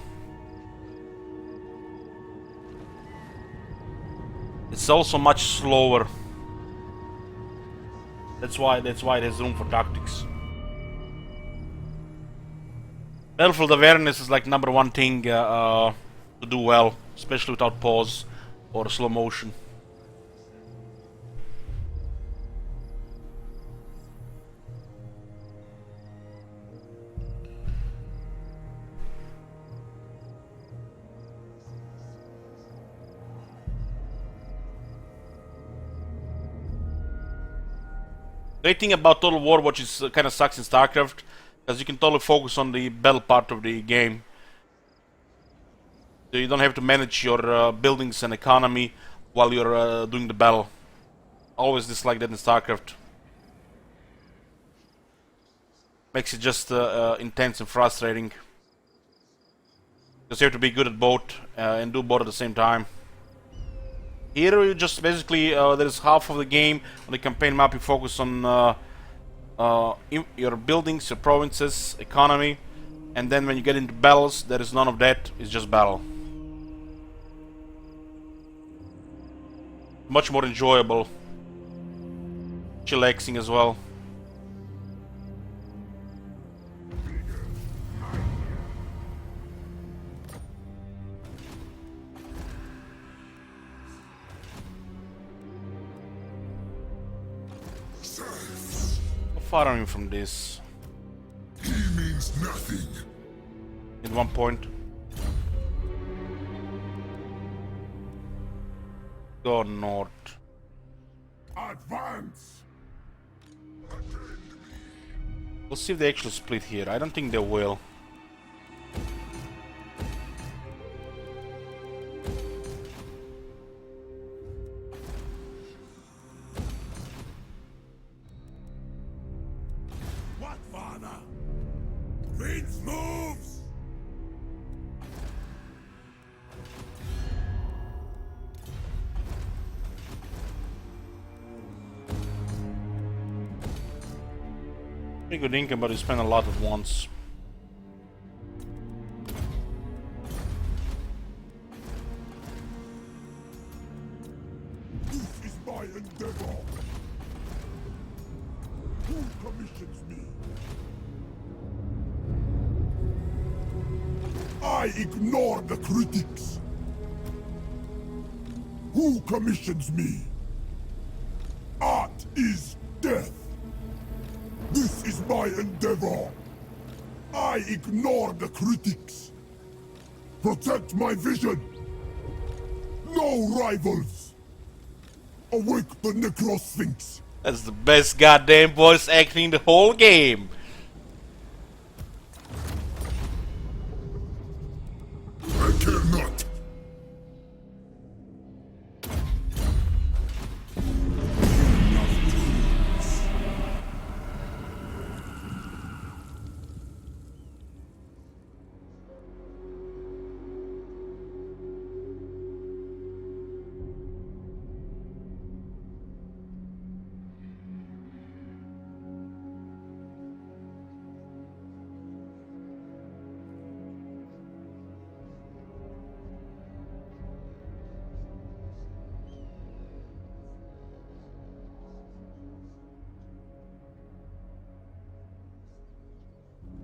Speaker 1: It's also much slower. That's why it has room for tactics. Battlefield awareness is like #1 thing to do well, especially without pause or slow motion. great thing about Total War, which is kind of sucks in StarCraft, because you can totally focus on the battle part of the game. So you don't have to manage your buildings and economy while you're doing the battle. Always dislike that in StarCraft. Makes it just intense and frustrating. Because you have to be good at both and do both at the same time. Here you just basically, there is half of the game on the campaign map you focus on your buildings, your provinces, economy. And then when you get into battles, there is none of that, it's just battle. Much more enjoyable. Chillaxing as well. How far are you from this?
Speaker 2: He means nothing.
Speaker 1: At one point. Go north.
Speaker 2: Advance.
Speaker 1: We'll see if they actually split here. I don't think they will.
Speaker 2: What, father? Prince moves.
Speaker 1: Pretty good income, but you spend a lot at once.
Speaker 2: This is my endeavor. Who commissions me? I ignore the critics. Who commissions me? Art is death. This is my endeavor. I ignore the critics. Protect my vision. No rivals. Awake the Necrosphinx.
Speaker 1: That's the best goddamn voice acting in the whole game.
Speaker 2: I care not.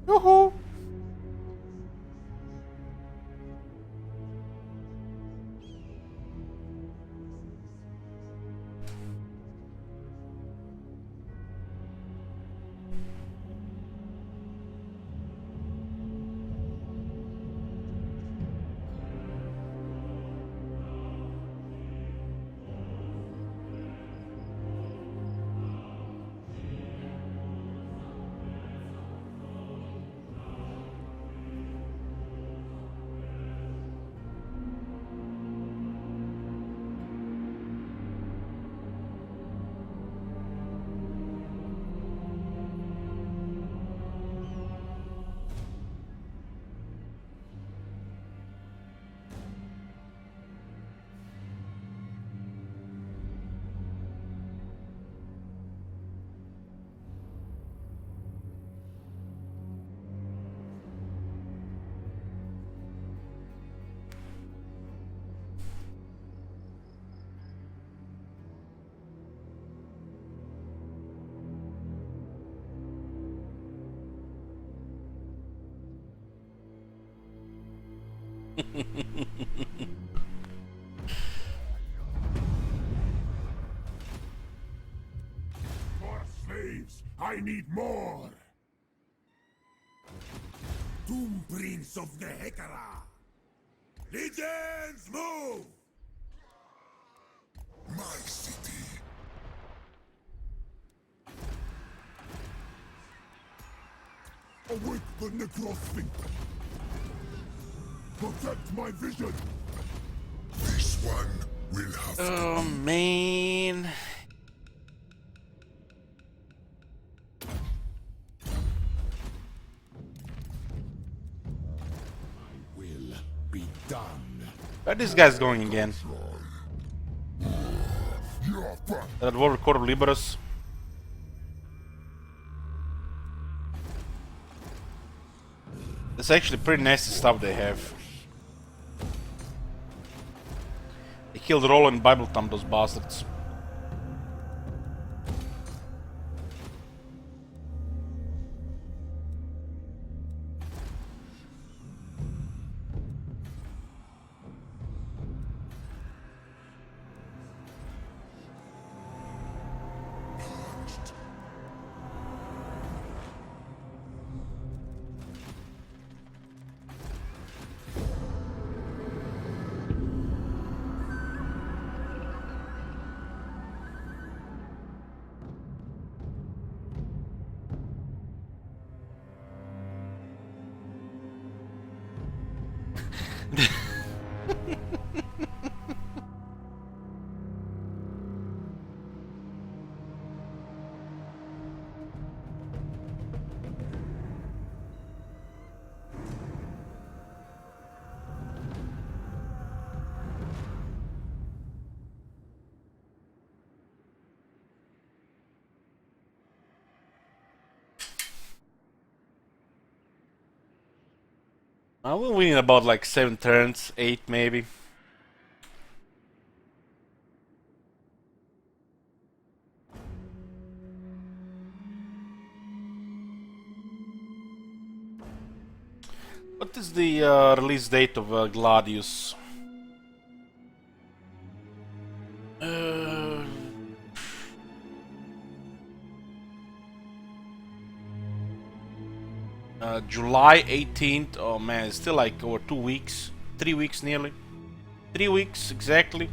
Speaker 1: Woohoo!
Speaker 2: More slaves! I need more! Doom Prince of the Hekara! Legions, move! My city. Awake the necrosphinx. Protect my vision. This one will have
Speaker 1: Oh man.
Speaker 2: will be done.
Speaker 1: Where this guy's going again?
Speaker 2: You're back.
Speaker 1: That war Corp Liberus. It's actually pretty nasty stuff they have. They killed Roland Bible Thumb, those bastards. We'll win in about like 7 turns, 8 maybe. What is the release date of Gladius? July 18th. Oh man, it's still like over 2 weeks. 3 weeks nearly. 3 weeks exactly.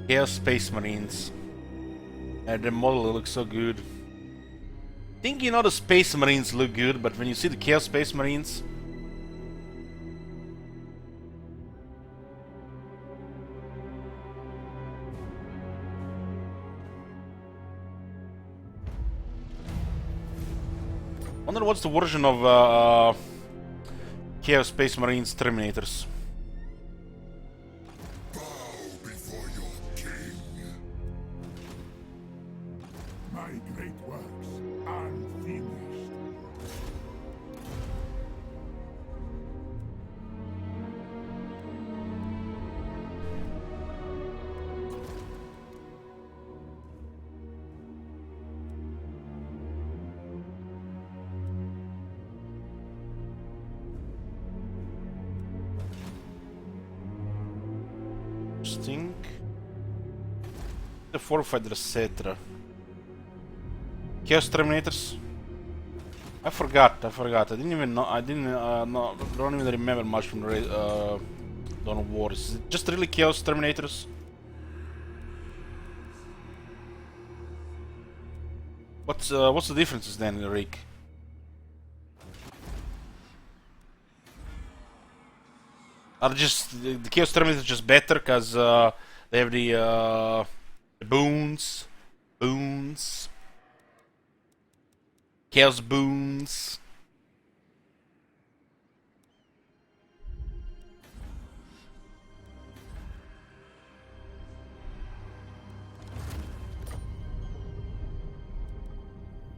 Speaker 1: Chaos Space Marines. And the model looks so good. I think you know the Space Marines look good, but when you see the Chaos Space Marines, wonder what's the version of Chaos Space Marines Terminators.
Speaker 2: Bow before your king. My great works unfinished.
Speaker 1: Stink. The Forefighter, etc. Chaos Terminators. I forgot. I didn't even know. I didn't don't even remember much from the Dawn of War. Is it just really Chaos Terminators? What's the differences then, Rick? Are just the Chaos Terminators just better because they have the boons, Chaos boons.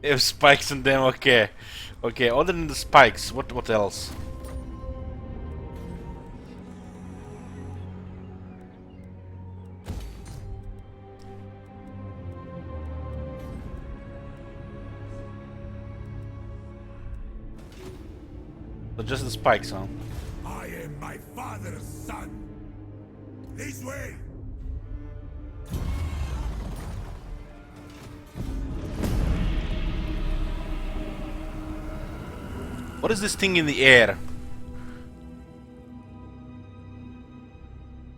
Speaker 1: They have spikes in them. Okay, okay. Other than the spikes, what else? So just the spikes, huh?
Speaker 2: I am my father's son. This way.
Speaker 1: What is this thing in the air?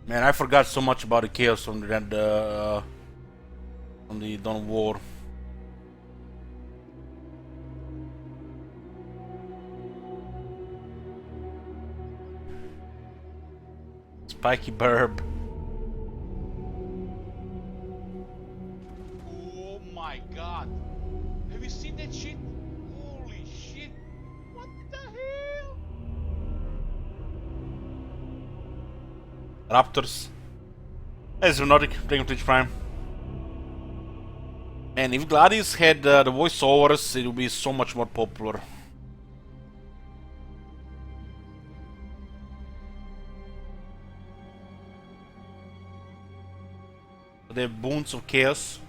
Speaker 1: Man, I forgot so much about the chaos from the Dawn of War. Spiky burb.
Speaker 3: Oh my god. Have you seen that shit? Holy shit. What the hell?
Speaker 1: Raptors. Hey, Zoonotic, playing Twitch Prime. Man, if Gladius had the voiceovers, it would be so much more popular. They have boons of chaos.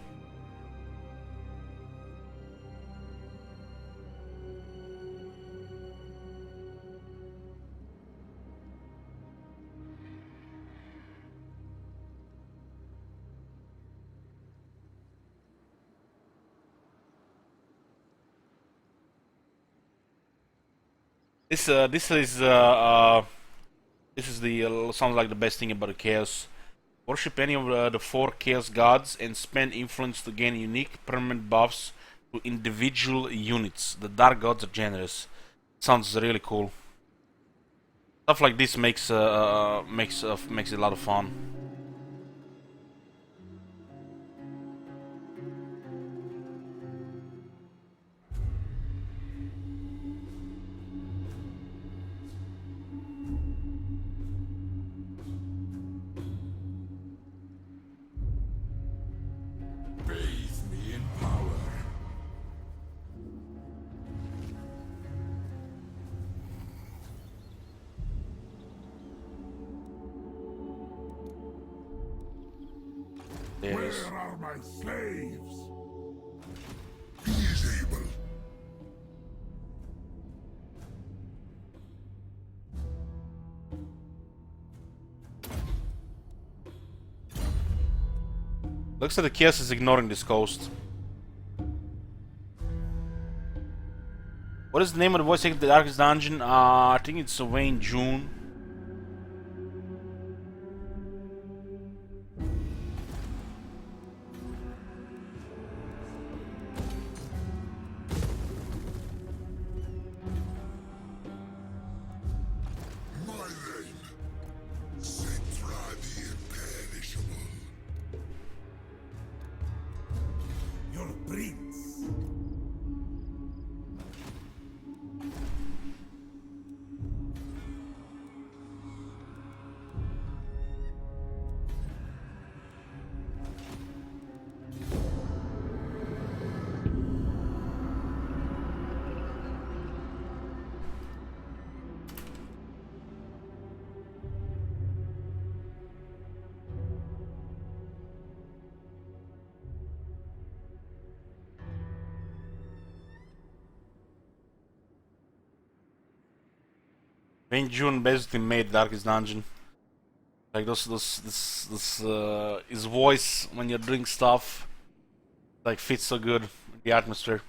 Speaker 1: This is the sounds like the best thing about the chaos. Worship any of the 4 chaos gods and spend influence to gain unique permanent buffs to individual units. The dark gods are generous. Sounds really cool. Stuff like this makes it a lot of fun.
Speaker 2: Bathe me in power.
Speaker 1: There it is.
Speaker 2: Where are my slaves? He is able.
Speaker 1: Looks like the chaos is ignoring this coast. What is the name of the voice actor of the Darkest Dungeon? I think it's Wayne June.
Speaker 2: My name, Citra the Imperishable. Your prince.
Speaker 1: Wayne June basically made Darkest Dungeon. Like his voice when you're doing stuff like fits so good with the atmosphere.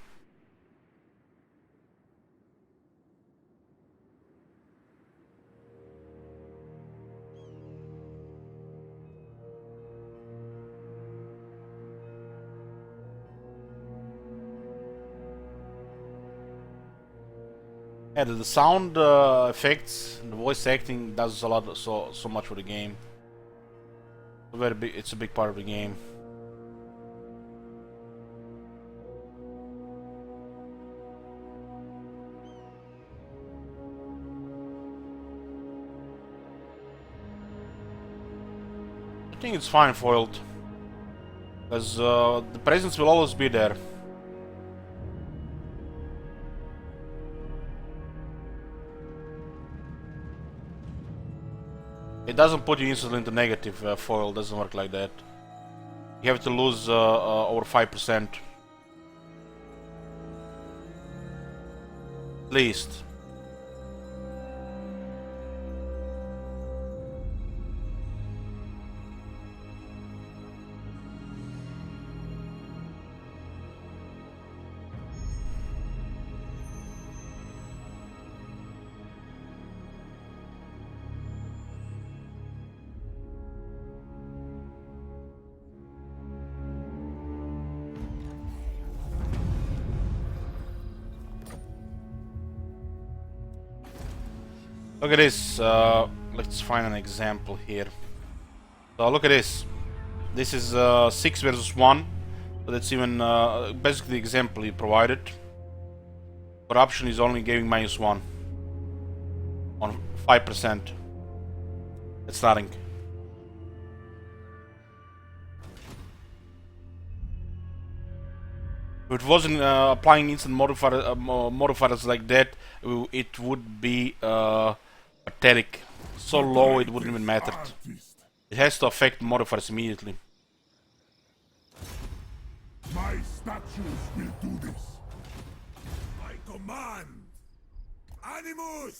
Speaker 1: Yeah, the sound effects, the voice acting does a lot, so much for the game. Very big. It's a big part of the game. I think it's fine foiled, because the presence will always be there. It doesn't put you instantly into negative. Foil doesn't work like that. You have to lose over 5%. At least. Look at this. Let's find an example here. So look at this. This is 6 versus 1. So that's even basically the example he provided. Corruption is only giving -1 on 5%. It's nothing. If it wasn't applying instant modifiers like that, it would be pathetic. So low it wouldn't even matter. It has to affect modifiers immediately.
Speaker 2: My statues will do this. I command! Animus!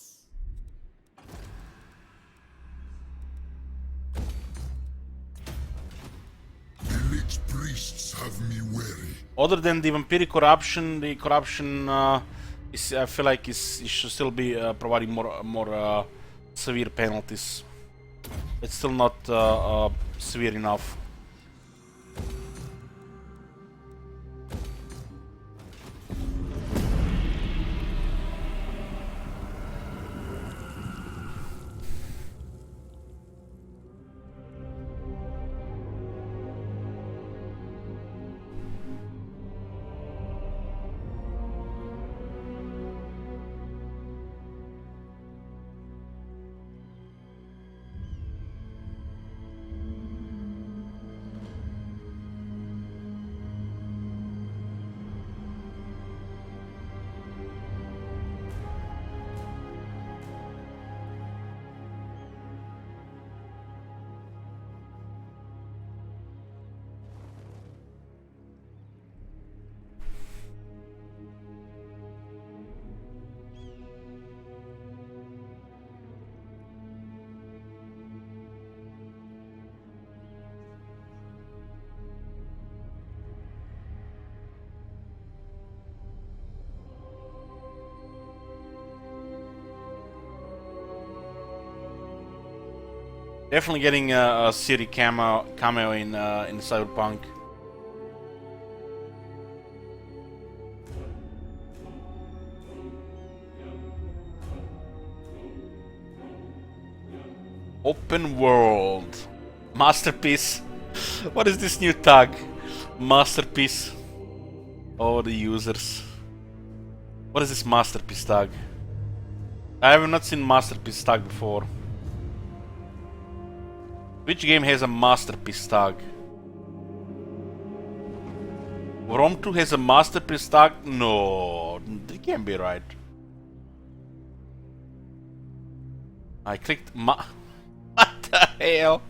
Speaker 2: The Lich priests have me wary.
Speaker 1: Other than the vampiric corruption, the corruption is, I feel like it should still be providing more severe penalties. It's still not severe enough. Definitely getting a city cameo in Cyberpunk. Open world masterpiece. What is this new tag? Masterpiece. Oh, the users. What is this masterpiece tag? I have not seen masterpiece tag before. Which game has a masterpiece tag? Rome 2 has a masterpiece tag? No, it can't be right. I clicked what the hell?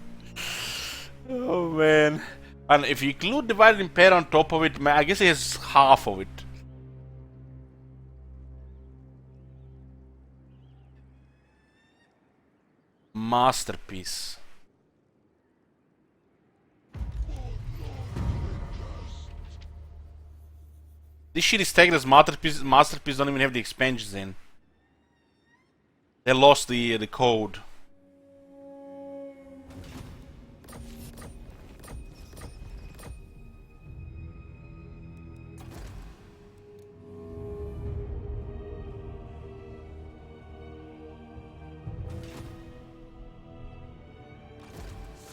Speaker 1: Oh man. And if you include Divided Empire on top of it, I guess it has half of it. Masterpiece. This shit is tagged as masterpiece don't even have the expansions in. They lost the code.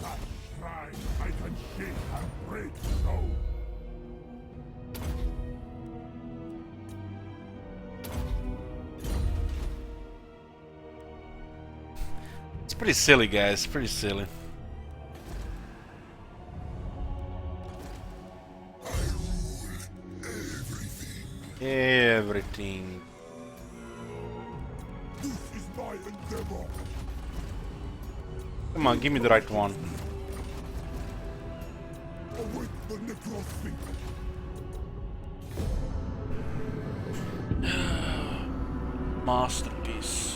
Speaker 2: Such shrine I can shake and break so.
Speaker 1: It's pretty silly, guys. Pretty silly.
Speaker 2: I rule everything.
Speaker 1: Everything.
Speaker 2: This is my endeavor.
Speaker 1: Come on, give me the right one.
Speaker 2: Await the necropsy.
Speaker 1: Masterpiece.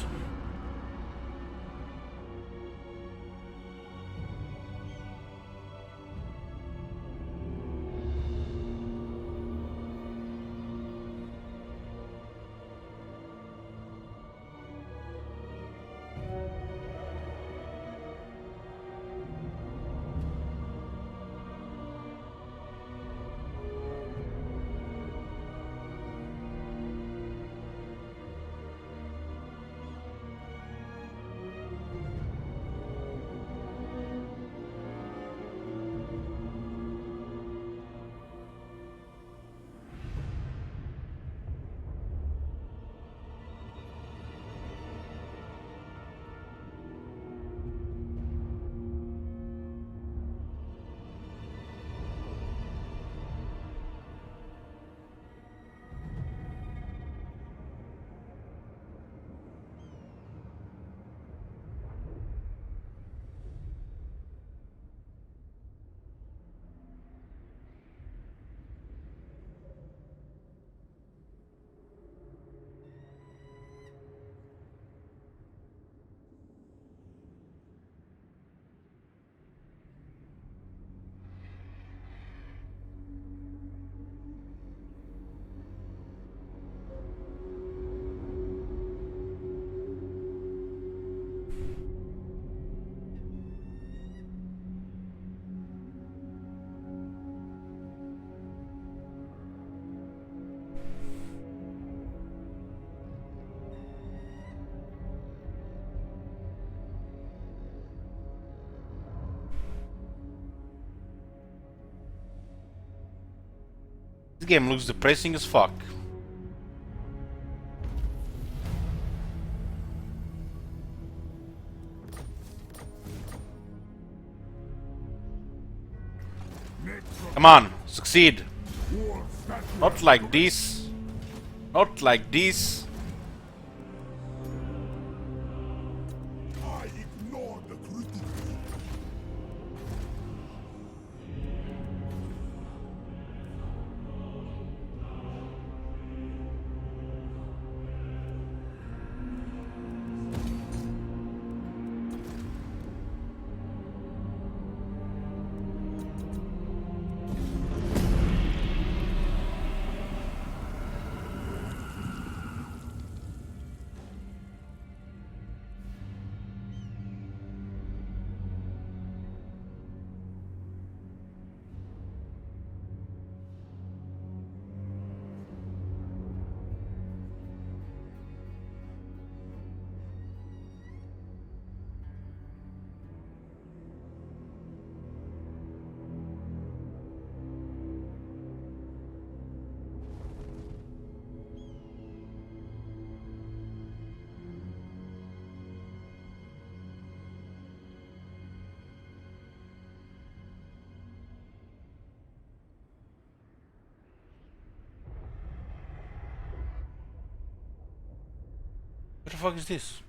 Speaker 1: This game looks depressing as fuck. Come on, succeed. Not like this. Not like this.
Speaker 2: I ignored the critical.
Speaker 1: What the fuck is this?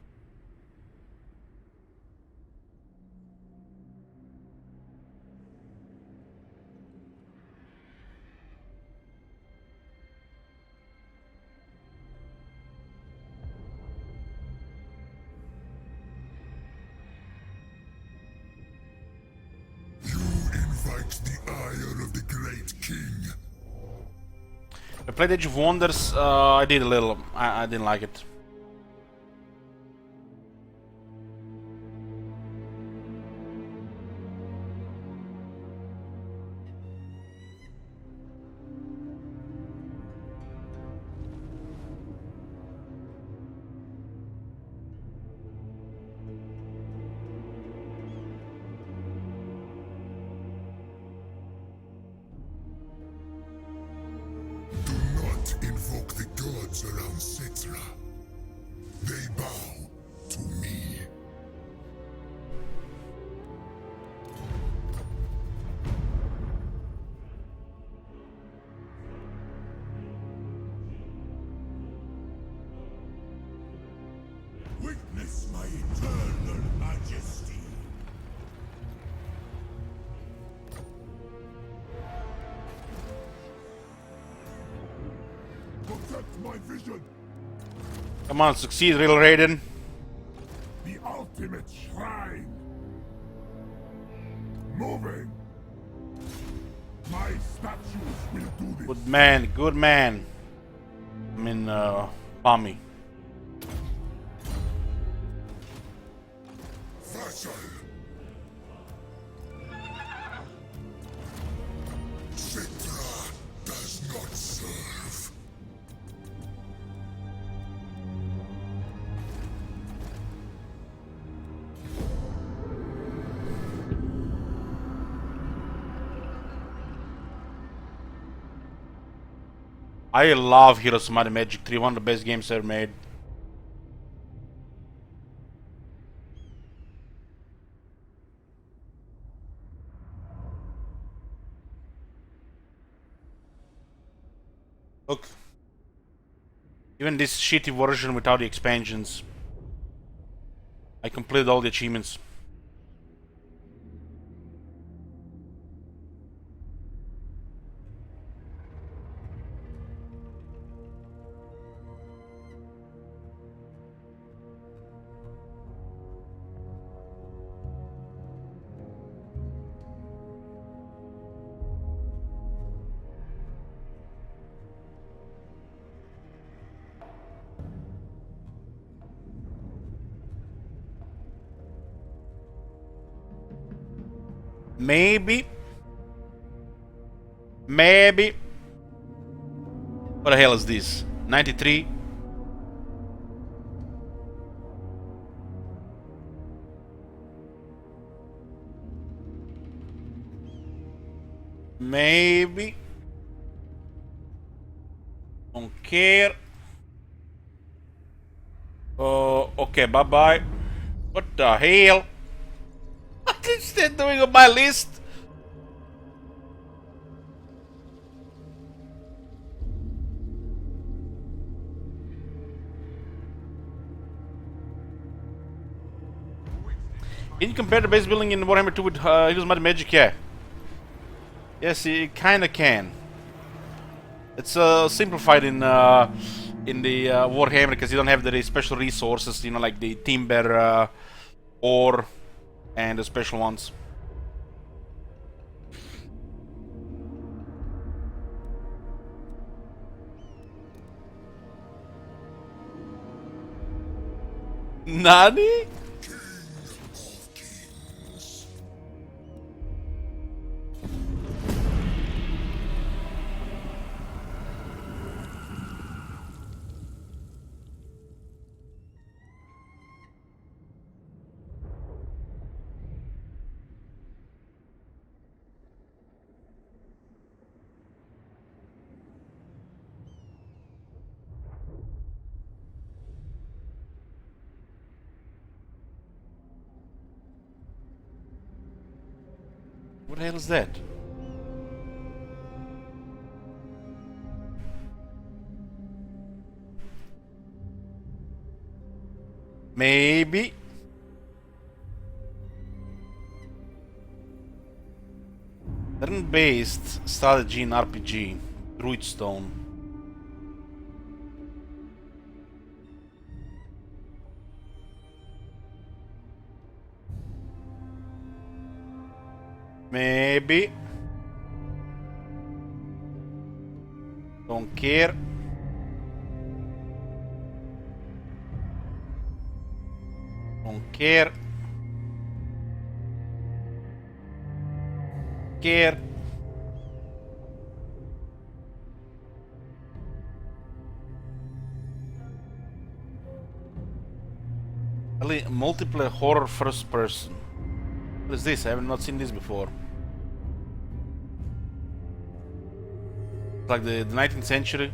Speaker 2: You invite the ire of the great king.
Speaker 1: I played Age of Wonders. I did a little. I didn't like it.
Speaker 2: Do not invoke the gods around Citra. They bow to me. Witness my eternal majesty. Protect my vision.
Speaker 1: Come on, succeed, real Raiden.
Speaker 2: The ultimate shrine. Moving. My statues will do this.
Speaker 1: Good man, good man. I mean, Pommy.
Speaker 2: Vassal. Citra does not serve.
Speaker 1: I love Heroes of Might and Magic 3, one of the best games ever made. Look. Even this shitty version without the expansions. I completed all the achievements. Maybe. Maybe. What the hell is this? 93? Maybe. Don't care. Oh, okay, bye-bye. What the hell? What is that doing on my list? Can you compare the base building in Warhammer 2 with Heroes Might and Magic? Yeah. Yes, it kinda can. It's simplified in the Warhammer because you don't have the special resources, you know, like the timber, ore, and the special ones. Nani? What the hell is that? Maybe. Turn-based strategy in RPG. Druidstone. Maybe. Don't care. Don't care. Care. Multiplayer horror first person. What is this? I have not seen this before. Like the 19th century.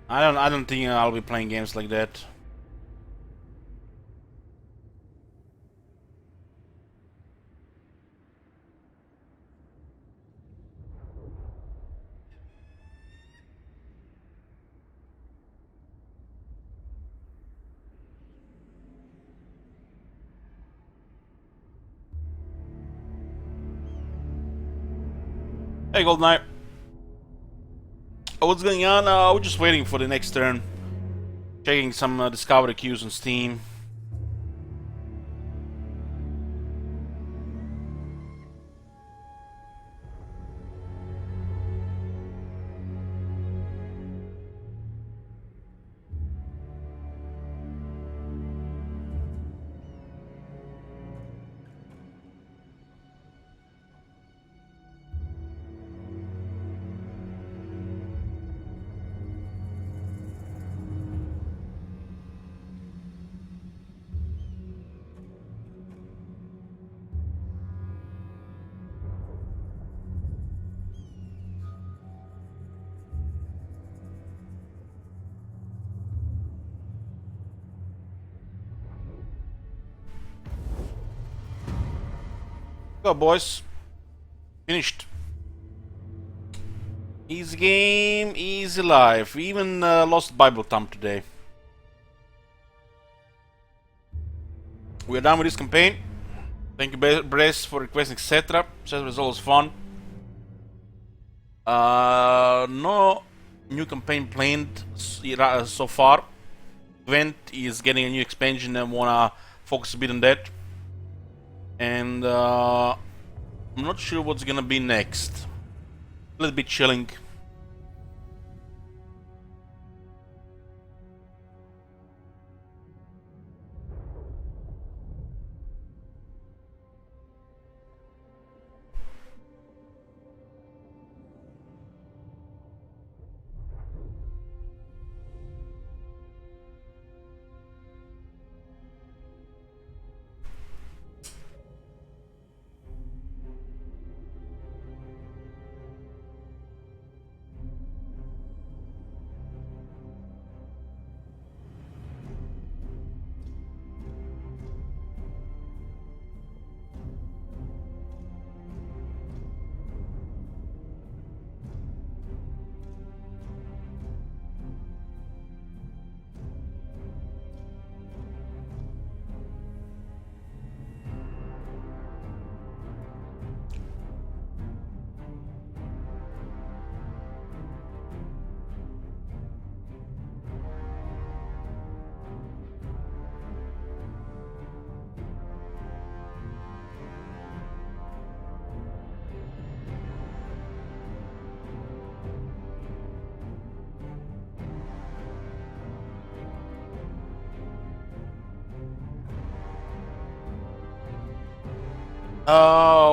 Speaker 1: I don't think I'll be playing games like that. Hey, Gold Knight. Oh, what's going on? We're just waiting for the next turn. Checking some discovery queues on Steam. Go, boys. Finished. Easy game, easy life. We even lost Bible thumb today. We're done with this campaign. Thank you, Brace, for requesting etc. Etc was always fun. No new campaign planned so far. Gwent is getting a new expansion and wanna focus a bit on that. And I'm not sure what's gonna be next. A little bit chilling.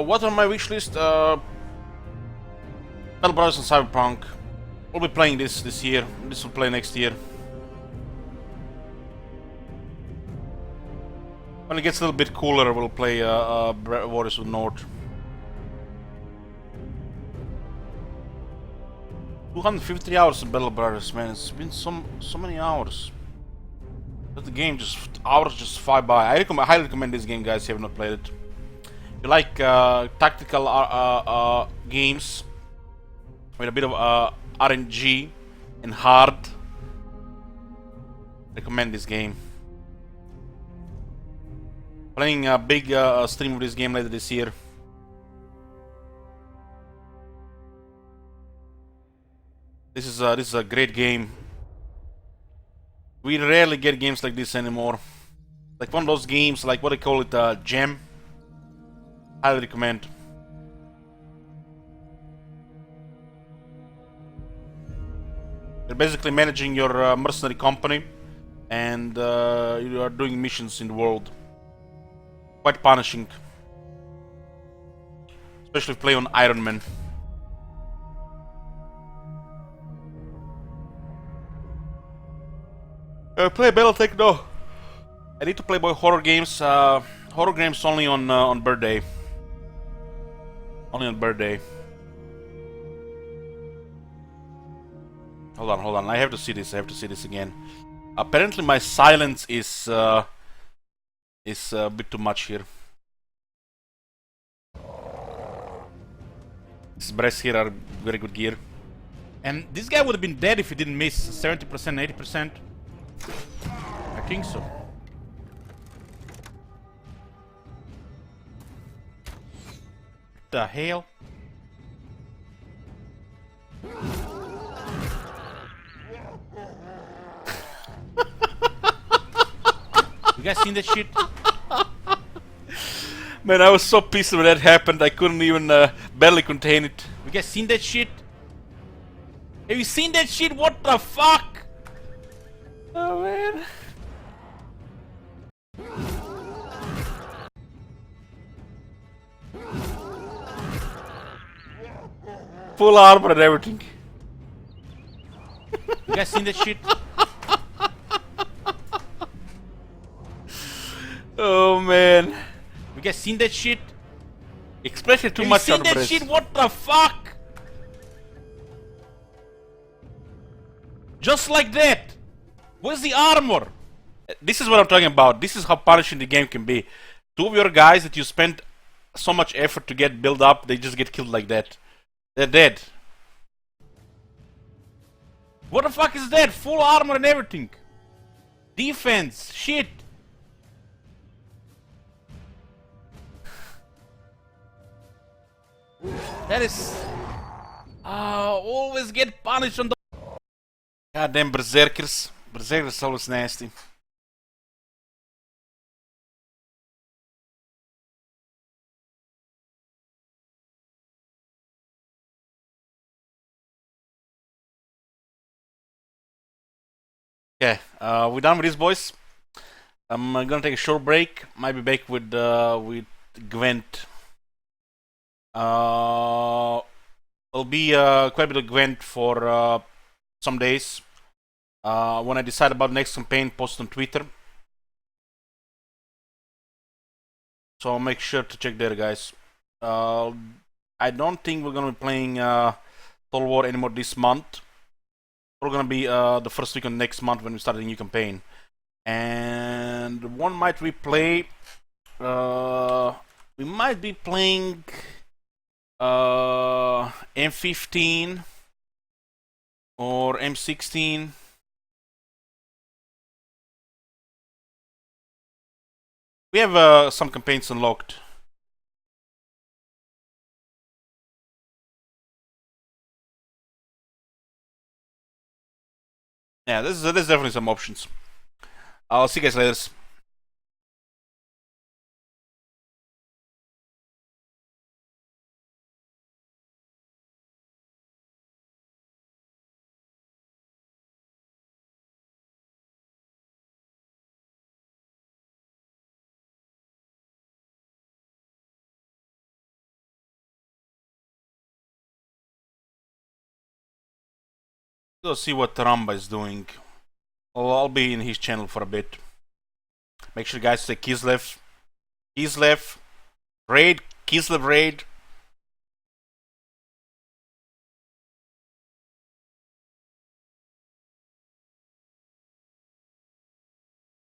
Speaker 1: What on my wish list? Battle Brothers and Cyberpunk. We'll be playing this year. This will play next year. When it gets a little bit cooler, we'll play Warriors of the North. 253 hours in Battle Brothers, man. It's been so many hours. But the game hours just fly by. I highly recommend this game, guys. If you have not played it. If you like tactical games with a bit of RNG and hard, recommend this game. Playing a big stream of this game later this year. This is a great game. We rarely get games like this anymore. Like one of those games, like what they call it, gem. Highly recommend. You're basically managing your mercenary company, and you are doing missions in the world. Quite punishing, especially if you play on Iron Man. Play Battletech? No. I need to play more horror games. Horror games only on birthday. Only on birthday. Hold on. I have to see this. I have to see this again. Apparently, my silence is a bit too much here. These breasts here are very good gear. And this guy would have been dead if he didn't miss 70%, 80%. I think so. What the hell? You guys seen that shit? Man, I was so pissed when that happened. I couldn't even barely contain it. You guys seen that shit? Have you seen that shit? What the fuck? Oh man. Full armor and everything. You guys seen that shit? Oh man. You guys seen that shit? Especially too much out of breath. Have you seen that shit? What the fuck? Just like that. Where's the armor? This is what I'm talking about. This is how punishing the game can be. Two of your guys that you spent so much effort to get built up, they just get killed like that. They're dead. What the fuck is that? Full armor and everything. Defense. Shit. That is... always get punished on the... Goddamn berserkers. Berserkers are always nasty. Okay, we're done with this, boys. I'm gonna take a short break. Might be back with Gwent. It'll be quite a bit of Gwent for some days. When I decide about next campaign, post on Twitter. So I'll make sure to check there, guys. I don't think we're gonna be playing Total War anymore this month. We're gonna be the first week of next month when we start a new campaign. And one might we play? We might be playing M15 or M16. We have some campaigns unlocked. Yeah, there's definitely some options. I'll see you guys later. Let's see what Ramba is doing. I'll be in his channel for a bit. Make sure you guys take Kislev. Raid, Kislev raid.